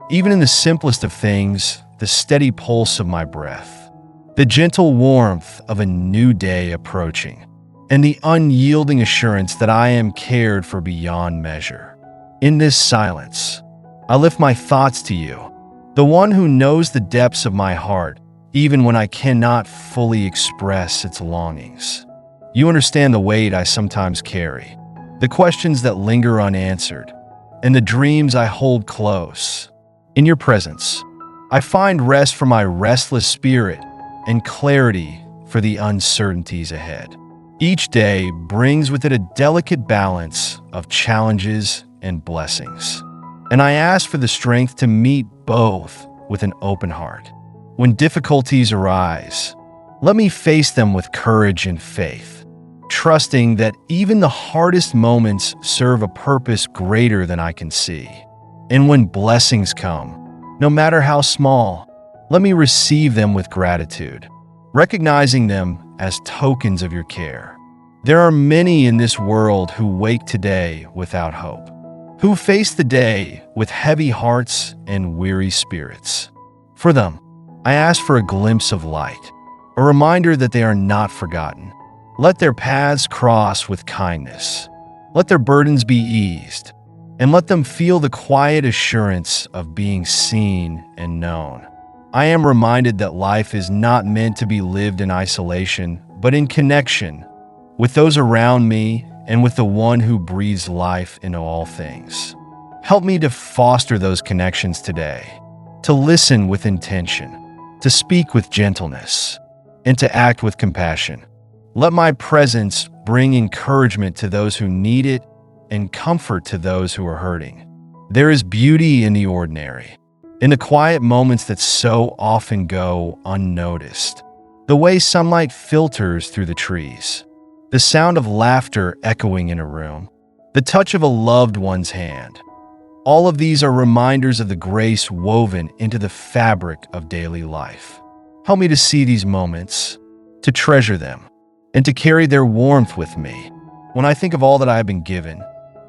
Even in the simplest of things, the steady pulse of my breath, the gentle warmth of a new day approaching, and the unyielding assurance that I am cared for beyond measure. In this silence, I lift my thoughts to you, the one who knows the depths of my heart, even when I cannot fully express its longings. You understand the weight I sometimes carry, the questions that linger unanswered, and the dreams I hold close. In your presence, I find rest for my restless spirit and clarity for the uncertainties ahead. Each day brings with it a delicate balance of challenges and blessings, and I ask for the strength to meet both with an open heart. When difficulties arise, let me face them with courage and faith, trusting that even the hardest moments serve a purpose greater than I can see. And when blessings come, no matter how small, let me receive them with gratitude, recognizing them as tokens of your care. There are many in this world who wake today without hope, who face the day with heavy hearts and weary spirits. For them, I ask for a glimpse of light, a reminder that they are not forgotten. Let their paths cross with kindness. Let their burdens be eased, and let them feel the quiet assurance of being seen and known. I am reminded that life is not meant to be lived in isolation, but in connection with those around me and with the one who breathes life into all things. Help me to foster those connections today, to listen with intention, to speak with gentleness, and to act with compassion. Let my presence bring encouragement to those who need it and comfort to those who are hurting. There is beauty in the ordinary, in the quiet moments that so often go unnoticed. The way sunlight filters through the trees, the sound of laughter echoing in a room, the touch of a loved one's hand. All of these are reminders of the grace woven into the fabric of daily life. Help me to see these moments, to treasure them, and to carry their warmth with me. When I think of all that I have been given,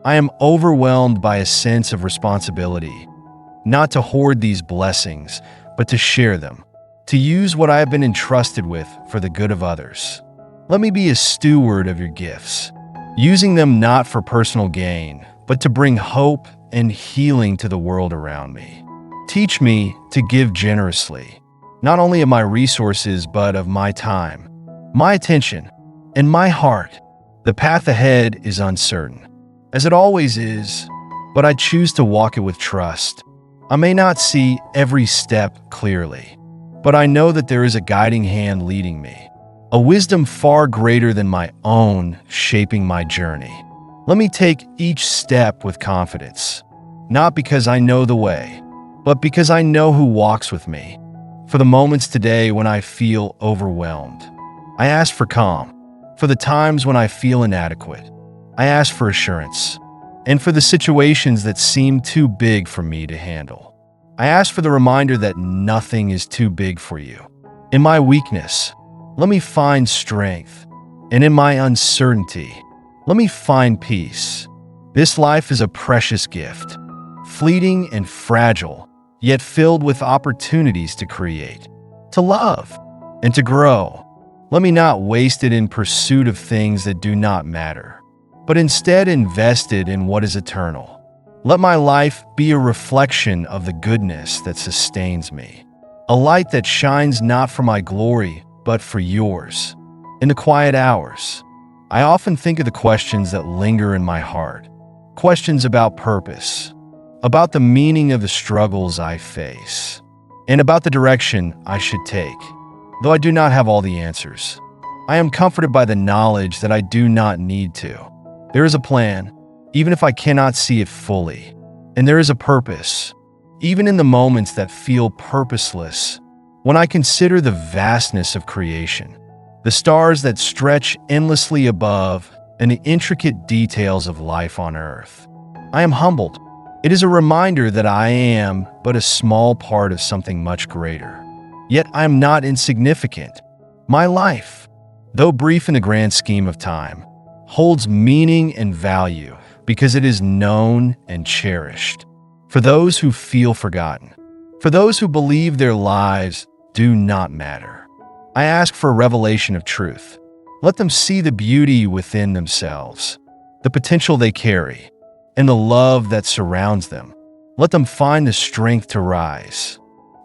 I am overwhelmed by a sense of responsibility, not to hoard these blessings, but to share them, to use what I have been entrusted with for the good of others. Let me be a steward of your gifts, using them not for personal gain, but to bring hope and healing to the world around me. Teach me to give generously, not only of my resources, but of my time, my attention, and my heart. The path ahead is uncertain, as it always is, but I choose to walk it with trust. I may not see every step clearly, but I know that there is a guiding hand leading me, a wisdom far greater than my own shaping my journey. Let me take each step with confidence, not because I know the way, but because I know who walks with me. For the moments today when I feel overwhelmed, I ask for calm. For the times when I feel inadequate, I ask for assurance. And for the situations that seem too big for me to handle, I ask for the reminder that nothing is too big for you. In my weakness, let me find strength, and in my uncertainty, let me find peace. This life is a precious gift, fleeting and fragile, yet filled with opportunities to create, to love, and to grow. Let me not waste it in pursuit of things that do not matter, but instead invest it in what is eternal. Let my life be a reflection of the goodness that sustains me, a light that shines not for my glory, but for yours. In the quiet hours, I often think of the questions that linger in my heart, questions about purpose, about the meaning of the struggles I face, and about the direction I should take. Though I do not have all the answers, I am comforted by the knowledge that I do not need to. There is a plan, even if I cannot see it fully, and there is a purpose, even in the moments that feel purposeless. When I consider the vastness of creation, the stars that stretch endlessly above, and the intricate details of life on earth, I am humbled. It is a reminder that I am but a small part of something much greater. Yet I am not insignificant. My life, though brief in the grand scheme of time, holds meaning and value because it is known and cherished. For those who feel forgotten, for those who believe their lives do not matter, I ask for a revelation of truth. Let them see the beauty within themselves, the potential they carry, and the love that surrounds them. Let them find the strength to rise,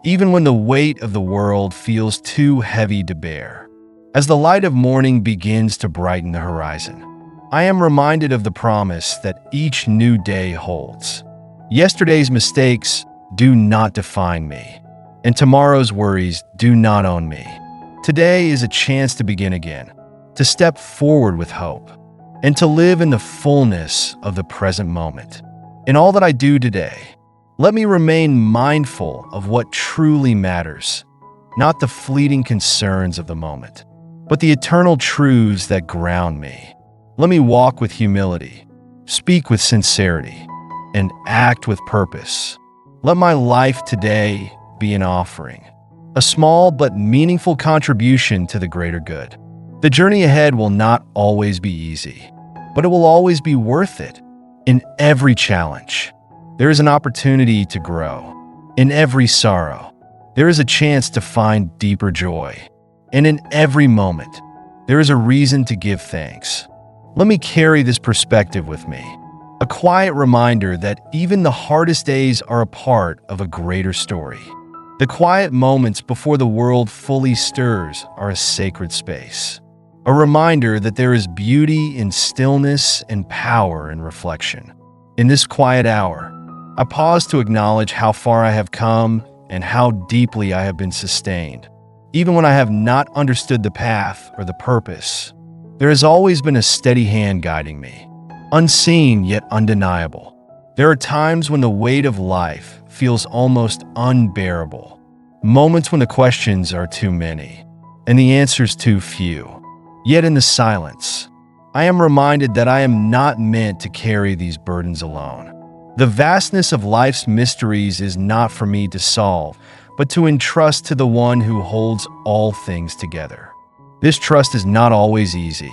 even when the weight of the world feels too heavy to bear. As the light of morning begins to brighten the horizon, I am reminded of the promise that each new day holds. Yesterday's mistakes do not define me, and tomorrow's worries do not own me. Today is a chance to begin again, to step forward with hope, and to live in the fullness of the present moment. In all that I do today, let me remain mindful of what truly matters, not the fleeting concerns of the moment, but the eternal truths that ground me. Let me walk with humility, speak with sincerity, and act with purpose. Let my life today be an offering, a small but meaningful contribution to the greater good. The journey ahead will not always be easy, but it will always be worth it. In every challenge, there is an opportunity to grow. In every sorrow, there is a chance to find deeper joy. And in every moment, there is a reason to give thanks. Let me carry this perspective with me, a quiet reminder that even the hardest days are a part of a greater story. The quiet moments before the world fully stirs are a sacred space, a reminder that there is beauty in stillness and power in reflection. In this quiet hour, I pause to acknowledge how far I have come and how deeply I have been sustained. Even when I have not understood the path or the purpose, there has always been a steady hand guiding me, unseen yet undeniable. There are times when the weight of life feels almost unbearable, moments when the questions are too many and the answers too few. Yet in the silence, I am reminded that I am not meant to carry these burdens alone. The vastness of life's mysteries is not for me to solve, but to entrust to the one who holds all things together. This trust is not always easy,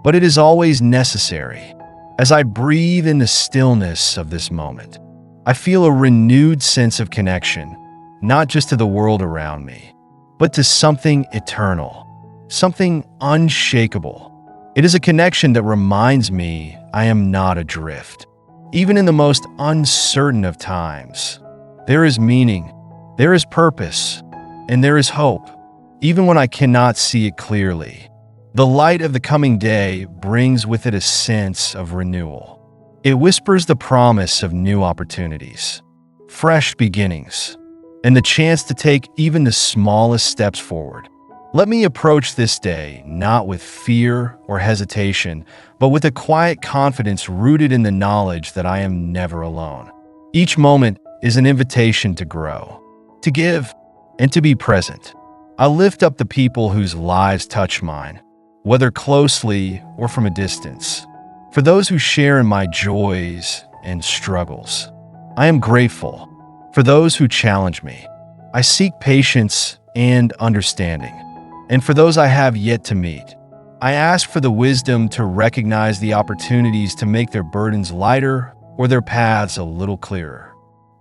but it is always necessary. As I breathe in the stillness of this moment, I feel a renewed sense of connection, not just to the world around me, but to something eternal, something unshakable. It is a connection that reminds me I am not adrift. Even in the most uncertain of times, there is meaning, there is purpose, and there is hope, even when I cannot see it clearly. The light of the coming day brings with it a sense of renewal. It whispers the promise of new opportunities, fresh beginnings, and the chance to take even the smallest steps forward. Let me approach this day not with fear or hesitation, but with a quiet confidence rooted in the knowledge that I am never alone. Each moment is an invitation to grow, to give, and to be present. I lift up the people whose lives touch mine, whether closely or from a distance. For those who share in my joys and struggles, I am grateful. For those who challenge me, I seek patience and understanding. And for those I have yet to meet, I ask for the wisdom to recognize the opportunities to make their burdens lighter or their paths a little clearer.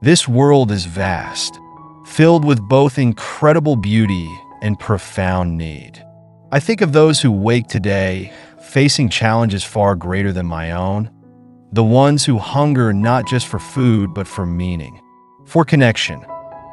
This world is vast, filled with both incredible beauty and profound need. I think of those who wake today facing challenges far greater than my own, the ones who hunger not just for food but for meaning, for connection,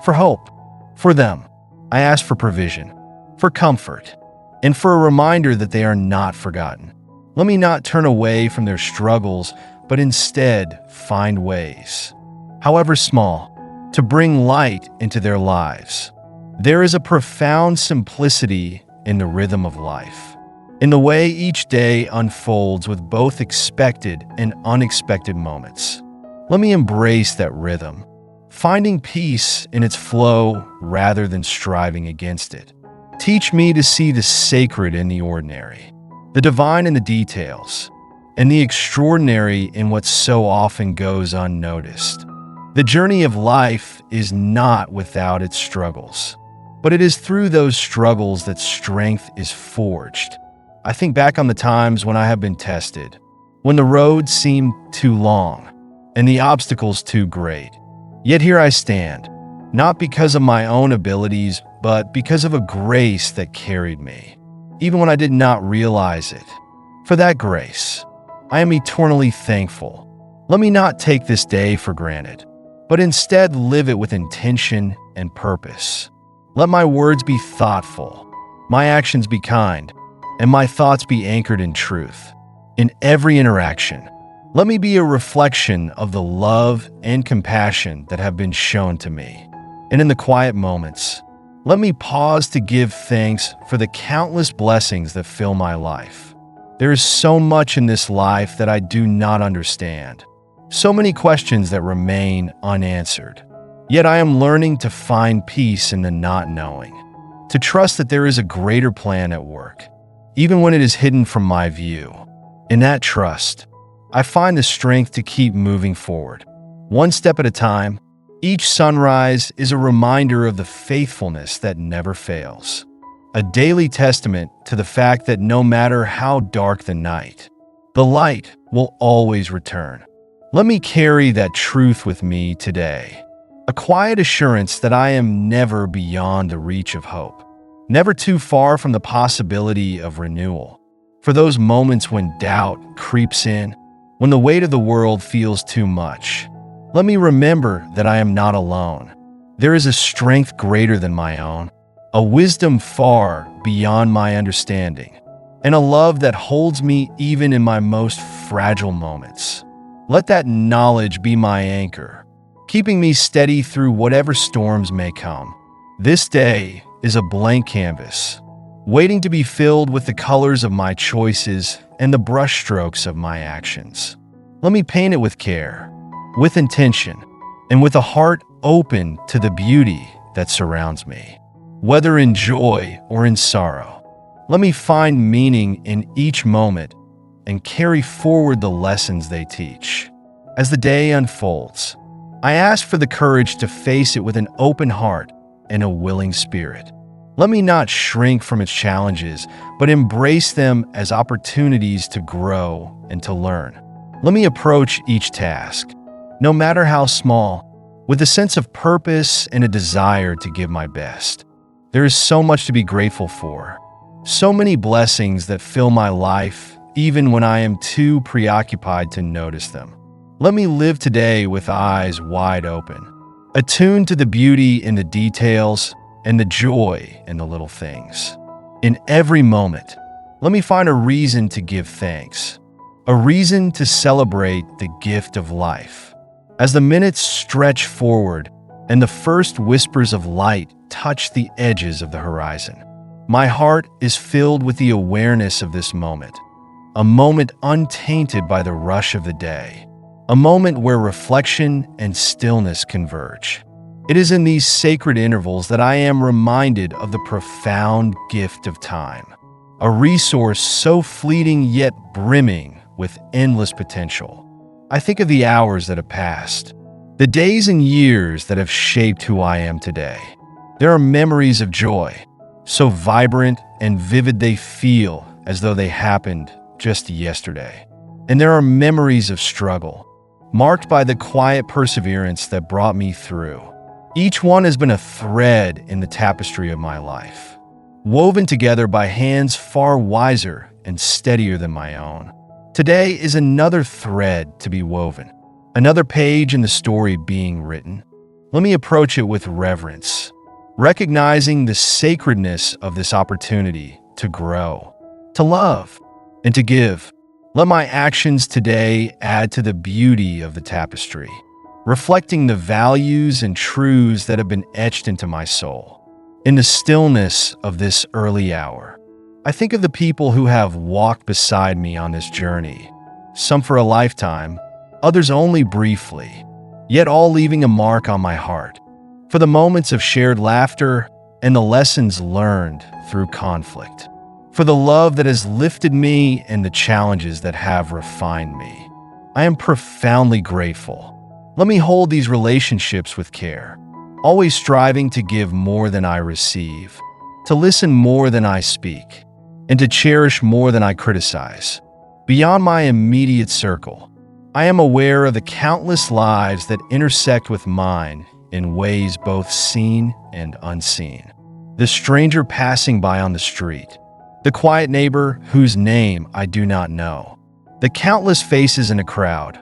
for hope. For them, I ask for provision, for comfort, and for a reminder that they are not forgotten. Let me not turn away from their struggles, but instead find ways, however small, to bring light into their lives. There is a profound simplicity in the rhythm of life, in the way each day unfolds with both expected and unexpected moments. Let me embrace that rhythm, finding peace in its flow rather than striving against it. Teach me to see the sacred in the ordinary, the divine in the details, and the extraordinary in what so often goes unnoticed. The journey of life is not without its struggles, but it is through those struggles that strength is forged. I think back on the times when I have been tested, when the road seemed too long and the obstacles too great. Yet here I stand, not because of my own abilities, but because of a grace that carried me, even when I did not realize it. For that grace, I am eternally thankful. Let me not take this day for granted, but instead live it with intention and purpose. Let my words be thoughtful, my actions be kind, and my thoughts be anchored in truth. In every interaction, let me be a reflection of the love and compassion that have been shown to me. And in the quiet moments, let me pause to give thanks for the countless blessings that fill my life. There is so much in this life that I do not understand, so many questions that remain unanswered. Yet I am learning to find peace in the not knowing, to trust that there is a greater plan at work, even when it is hidden from my view. In that trust, I find the strength to keep moving forward, one step at a time. Each sunrise is a reminder of the faithfulness that never fails, a daily testament to the fact that no matter how dark the night, the light will always return. Let me carry that truth with me today, a quiet assurance that I am never beyond the reach of hope, never too far from the possibility of renewal. For those moments when doubt creeps in, when the weight of the world feels too much, let me remember that I am not alone. There is a strength greater than my own, a wisdom far beyond my understanding, and a love that holds me even in my most fragile moments. Let that knowledge be my anchor, keeping me steady through whatever storms may come. This day is a blank canvas, waiting to be filled with the colors of my choices and the brushstrokes of my actions. Let me paint it with care, with intention, and with a heart open to the beauty that surrounds me. Whether in joy or in sorrow, let me find meaning in each moment and carry forward the lessons they teach. As the day unfolds, I ask for the courage to face it with an open heart and a willing spirit. Let me not shrink from its challenges, but embrace them as opportunities to grow and to learn. Let me approach each task, no matter how small, with a sense of purpose and a desire to give my best. There is so much to be grateful for, so many blessings that fill my life, even when I am too preoccupied to notice them. Let me live today with eyes wide open, attuned to the beauty in the details and the joy in the little things. In every moment, let me find a reason to give thanks, a reason to celebrate the gift of life. As the minutes stretch forward and the first whispers of light touch the edges of the horizon, my heart is filled with the awareness of this moment, a moment untainted by the rush of the day, a moment where reflection and stillness converge. It is in these sacred intervals that I am reminded of the profound gift of time, a resource so fleeting yet brimming with endless potential. I think of the hours that have passed, the days and years that have shaped who I am today. There are memories of joy, so vibrant and vivid they feel as though they happened just yesterday. And there are memories of struggle, marked by the quiet perseverance that brought me through. Each one has been a thread in the tapestry of my life, woven together by hands far wiser and steadier than my own. Today is another thread to be woven, another page in the story being written. Let me approach it with reverence, recognizing the sacredness of this opportunity to grow, to love, and to give. Let my actions today add to the beauty of the tapestry, reflecting the values and truths that have been etched into my soul. In the stillness of this early hour, I think of the people who have walked beside me on this journey, some for a lifetime, others only briefly, yet all leaving a mark on my heart, for the moments of shared laughter and the lessons learned through conflict, for the love that has lifted me and the challenges that have refined me. I am profoundly grateful. Let me hold these relationships with care, always striving to give more than I receive, to listen more than I speak, and to cherish more than I criticize. Beyond my immediate circle, I am aware of the countless lives that intersect with mine in ways both seen and unseen. The stranger passing by on the street, the quiet neighbor whose name I do not know, the countless faces in a crowd,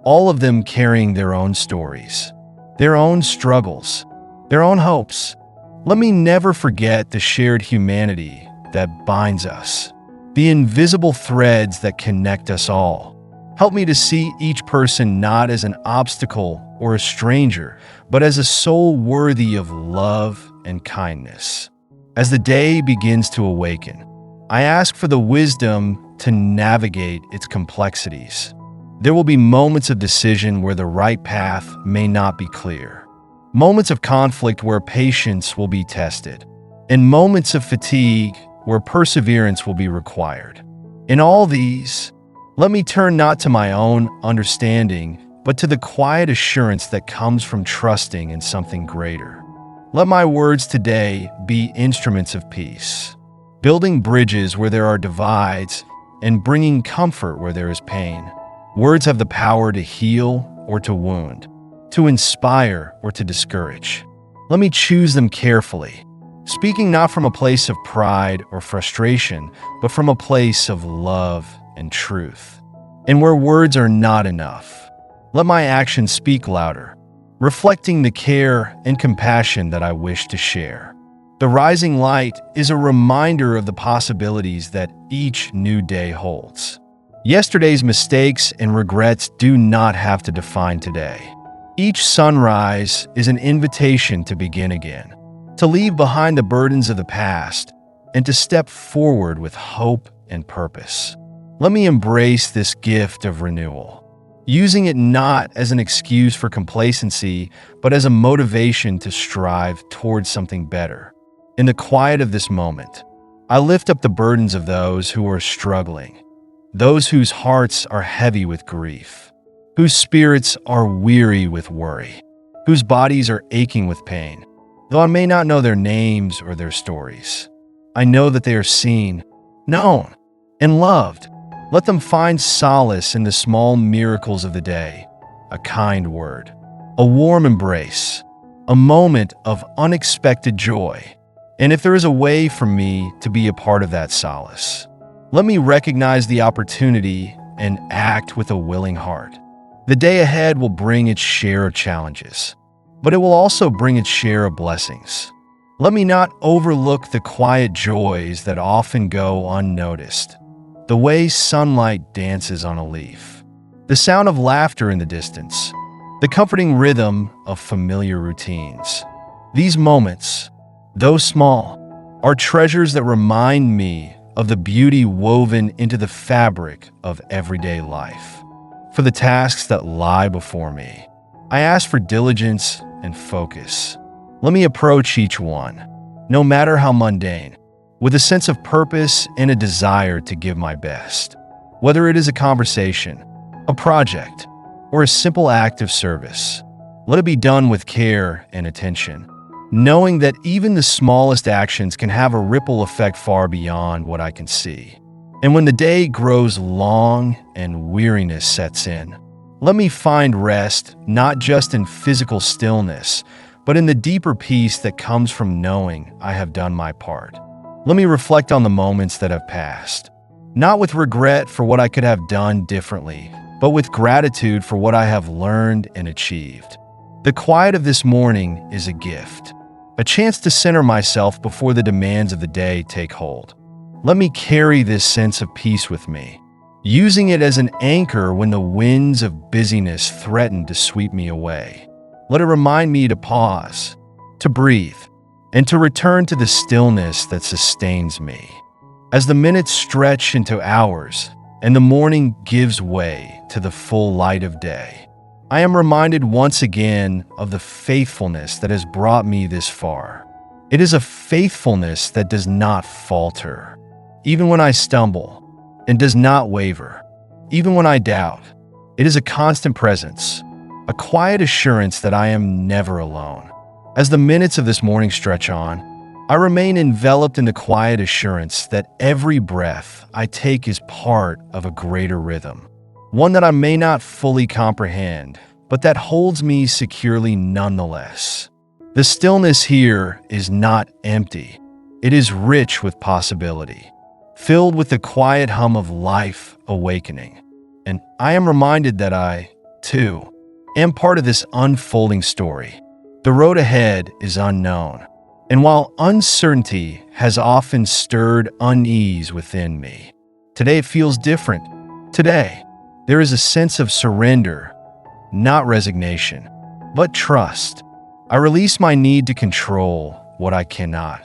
all of them carrying their own stories, their own struggles, their own hopes. Let me never forget the shared humanity that binds us, the invisible threads that connect us all. Help me to see each person not as an obstacle or a stranger, but as a soul worthy of love and kindness. As the day begins to awaken, I ask for the wisdom to navigate its complexities. There will be moments of decision where the right path may not be clear, moments of conflict where patience will be tested, and moments of fatigue where perseverance will be required. In all these, let me turn not to my own understanding, but to the quiet assurance that comes from trusting in something greater. Let my words today be instruments of peace, building bridges where there are divides and bringing comfort where there is pain. Words have the power to heal or to wound, to inspire or to discourage. Let me choose them carefully, speaking not from a place of pride or frustration, but from a place of love and truth. And where words are not enough, let my actions speak louder, reflecting the care and compassion that I wish to share. The rising light is a reminder of the possibilities that each new day holds. Yesterday's mistakes and regrets do not have to define today. Each sunrise is an invitation to begin again, to leave behind the burdens of the past, and to step forward with hope and purpose. Let me embrace this gift of renewal, using it not as an excuse for complacency, but as a motivation to strive towards something better. In the quiet of this moment, I lift up the burdens of those who are struggling, those whose hearts are heavy with grief, whose spirits are weary with worry, whose bodies are aching with pain. Though I may not know their names or their stories, I know that they are seen, known, and loved. Let them find solace in the small miracles of the day, a kind word, a warm embrace, a moment of unexpected joy. And if there is a way for me to be a part of that solace, let me recognize the opportunity and act with a willing heart. The day ahead will bring its share of challenges, but it will also bring its share of blessings. Let me not overlook the quiet joys that often go unnoticed. The way sunlight dances on a leaf, the sound of laughter in the distance, the comforting rhythm of familiar routines. These moments, though small, are treasures that remind me of the beauty woven into the fabric of everyday life. For the tasks that lie before me, I ask for diligence and focus. Let me approach each one, no matter how mundane, with a sense of purpose and a desire to give my best. Whether it is a conversation, a project, or a simple act of service, let it be done with care and attention, knowing that even the smallest actions can have a ripple effect far beyond what I can see. And when the day grows long and weariness sets in, let me find rest not just in physical stillness, but in the deeper peace that comes from knowing I have done my part. Let me reflect on the moments that have passed, not with regret for what I could have done differently, but with gratitude for what I have learned and achieved. The quiet of this morning is a gift, a chance to center myself before the demands of the day take hold. Let me carry this sense of peace with me, using it as an anchor when the winds of busyness threaten to sweep me away. Let it remind me to pause, to breathe, and to return to the stillness that sustains me. As the minutes stretch into hours and the morning gives way to the full light of day, I am reminded once again of the faithfulness that has brought me this far. It is a faithfulness that does not falter, even when I stumble, and does not waver, even when I doubt. It is a constant presence, a quiet assurance that I am never alone. As the minutes of this morning stretch on, I remain enveloped in the quiet assurance that every breath I take is part of a greater rhythm, one that I may not fully comprehend, but that holds me securely nonetheless. The stillness here is not empty. It is rich with possibility, filled with the quiet hum of life awakening. And I am reminded that I, too, am part of this unfolding story. The road ahead is unknown, and while uncertainty has often stirred unease within me, today it feels different. Today, there is a sense of surrender, not resignation, but trust. I release my need to control what I cannot,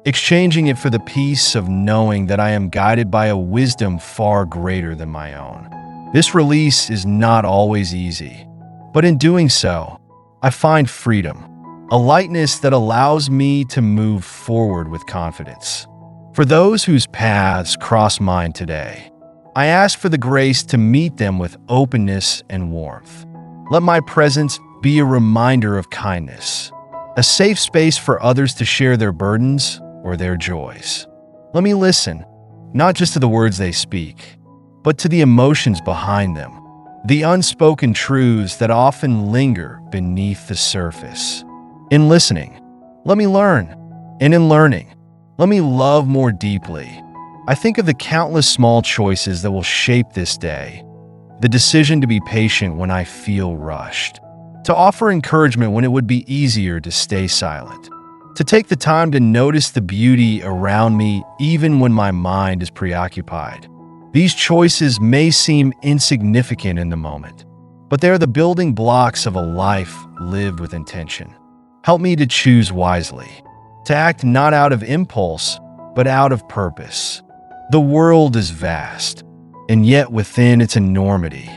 exchanging it for the peace of knowing that I am guided by a wisdom far greater than my own. This release is not always easy, but in doing so, I find freedom, a lightness that allows me to move forward with confidence. For those whose paths cross mine today, I ask for the grace to meet them with openness and warmth. Let my presence be a reminder of kindness, a safe space for others to share their burdens or their joys. Let me listen, not just to the words they speak, but to the emotions behind them, the unspoken truths that often linger beneath the surface. In listening, let me learn, and in learning, let me love more deeply. I think of the countless small choices that will shape this day. The decision to be patient when I feel rushed, to offer encouragement when it would be easier to stay silent, to take the time to notice the beauty around me even when my mind is preoccupied. These choices may seem insignificant in the moment, but they are the building blocks of a life lived with intention. Help me to choose wisely, to act not out of impulse, but out of purpose. The world is vast, and yet within its enormity,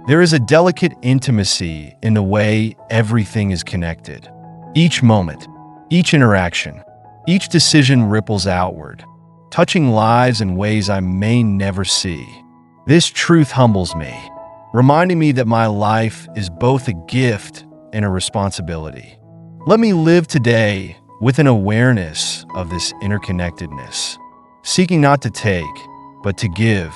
there is a delicate intimacy in the way everything is connected. Each moment, each interaction, each decision ripples outward, touching lives in ways I may never see. This truth humbles me, reminding me that my life is both a gift and a responsibility. Let me live today with an awareness of this interconnectedness, seeking not to take, but to give,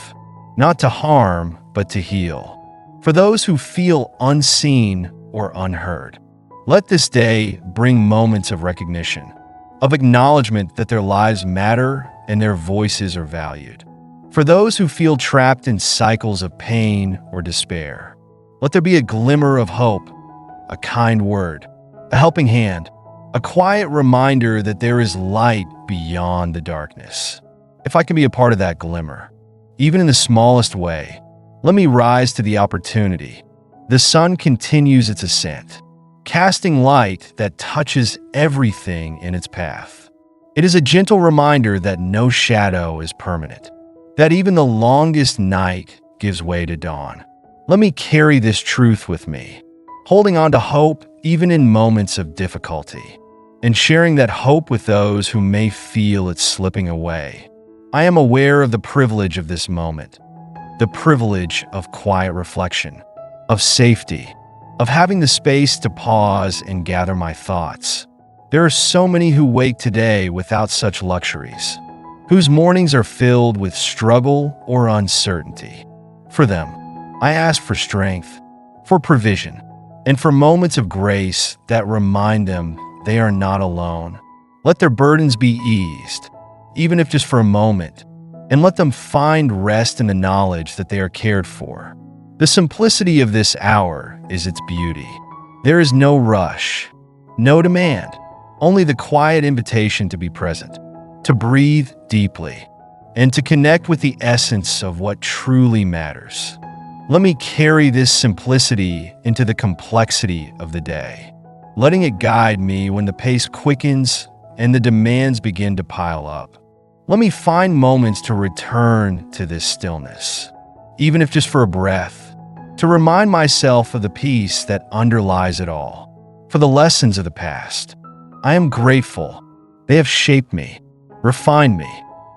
not to harm, but to heal. For those who feel unseen or unheard, let this day bring moments of recognition, of acknowledgement that their lives matter and their voices are valued. For those who feel trapped in cycles of pain or despair, let there be a glimmer of hope, a kind word, a helping hand, a quiet reminder that there is light beyond the darkness. If I can be a part of that glimmer, even in the smallest way, let me rise to the opportunity. The sun continues its ascent, casting light that touches everything in its path. It is a gentle reminder that no shadow is permanent, that even the longest night gives way to dawn. Let me carry this truth with me, holding on to hope even in moments of difficulty, and sharing that hope with those who may feel it slipping away. I am aware of the privilege of this moment, the privilege of quiet reflection, of safety, of having the space to pause and gather my thoughts. There are so many who wake today without such luxuries, whose mornings are filled with struggle or uncertainty. For them, I ask for strength, for provision, and for moments of grace that remind them they are not alone. Let their burdens be eased, even if just for a moment, and let them find rest in the knowledge that they are cared for. The simplicity of this hour is its beauty. There is no rush, no demand, only the quiet invitation to be present, to breathe deeply, and to connect with the essence of what truly matters. Let me carry this simplicity into the complexity of the day, letting it guide me when the pace quickens and the demands begin to pile up. Let me find moments to return to this stillness, even if just for a breath, to remind myself of the peace that underlies it all. For the lessons of the past, I am grateful. They have shaped me, refined me,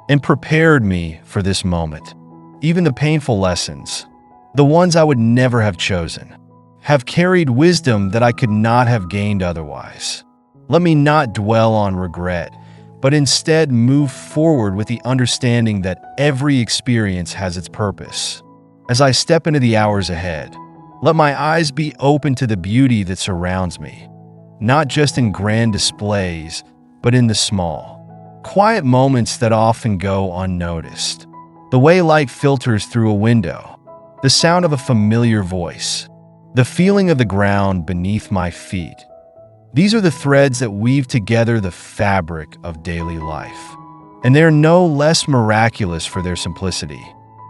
and prepared me for this moment. Even the painful lessons, the ones I would never have chosen, have carried wisdom that I could not have gained otherwise. Let me not dwell on regret, but instead move forward with the understanding that every experience has its purpose. As I step into the hours ahead, let my eyes be open to the beauty that surrounds me, not just in grand displays, but in the small, quiet moments that often go unnoticed. The way light filters through a window, the sound of a familiar voice, the feeling of the ground beneath my feet. These are the threads that weave together the fabric of daily life, and they are no less miraculous for their simplicity.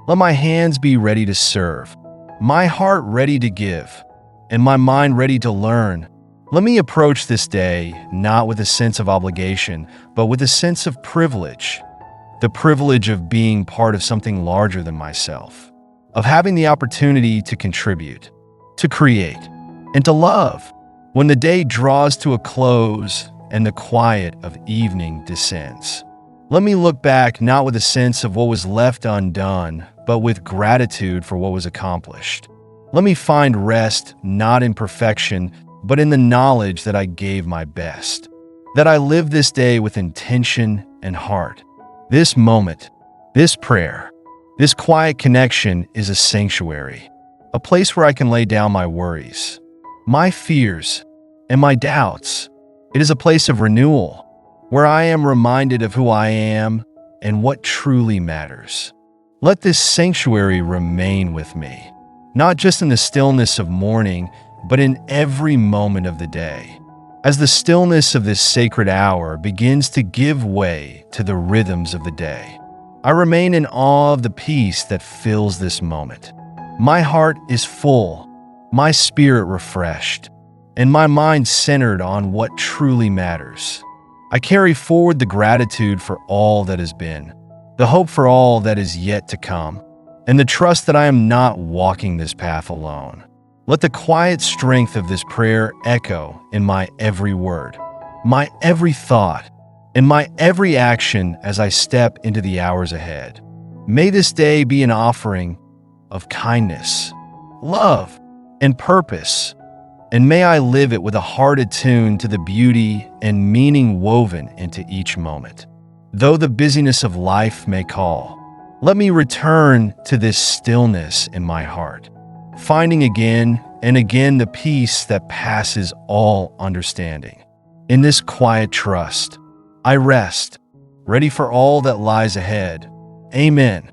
Let my hands be ready to serve, my heart ready to give, and my mind ready to learn. Let me approach this day not with a sense of obligation, but with a sense of privilege. The privilege of being part of something larger than myself, of having the opportunity to contribute, to create, and to love. When the day draws to a close and the quiet of evening descends, let me look back not with a sense of what was left undone, but with gratitude for what was accomplished. Let me find rest not in perfection, but in the knowledge that I gave my best, that I lived this day with intention and heart. This moment, this prayer, this quiet connection is a sanctuary, a place where I can lay down my worries, my fears, and my doubts. It is a place of renewal, where I am reminded of who I am and what truly matters. Let this sanctuary remain with me, not just in the stillness of morning, but in every moment of the day. As the stillness of this sacred hour begins to give way to the rhythms of the day, I remain in awe of the peace that fills this moment. My heart is full, my spirit refreshed, and my mind centered on what truly matters. I carry forward the gratitude for all that has been, the hope for all that is yet to come, and the trust that I am not walking this path alone. Let the quiet strength of this prayer echo in my every word, my every thought, and my every action as I step into the hours ahead. May this day be an offering of kindness, love, and purpose, and may I live it with a heart attuned to the beauty and meaning woven into each moment. Though the busyness of life may call, let me return to this stillness in my heart, finding again and again the peace that passes all understanding. In this quiet trust, I rest, ready for all that lies ahead. Amen.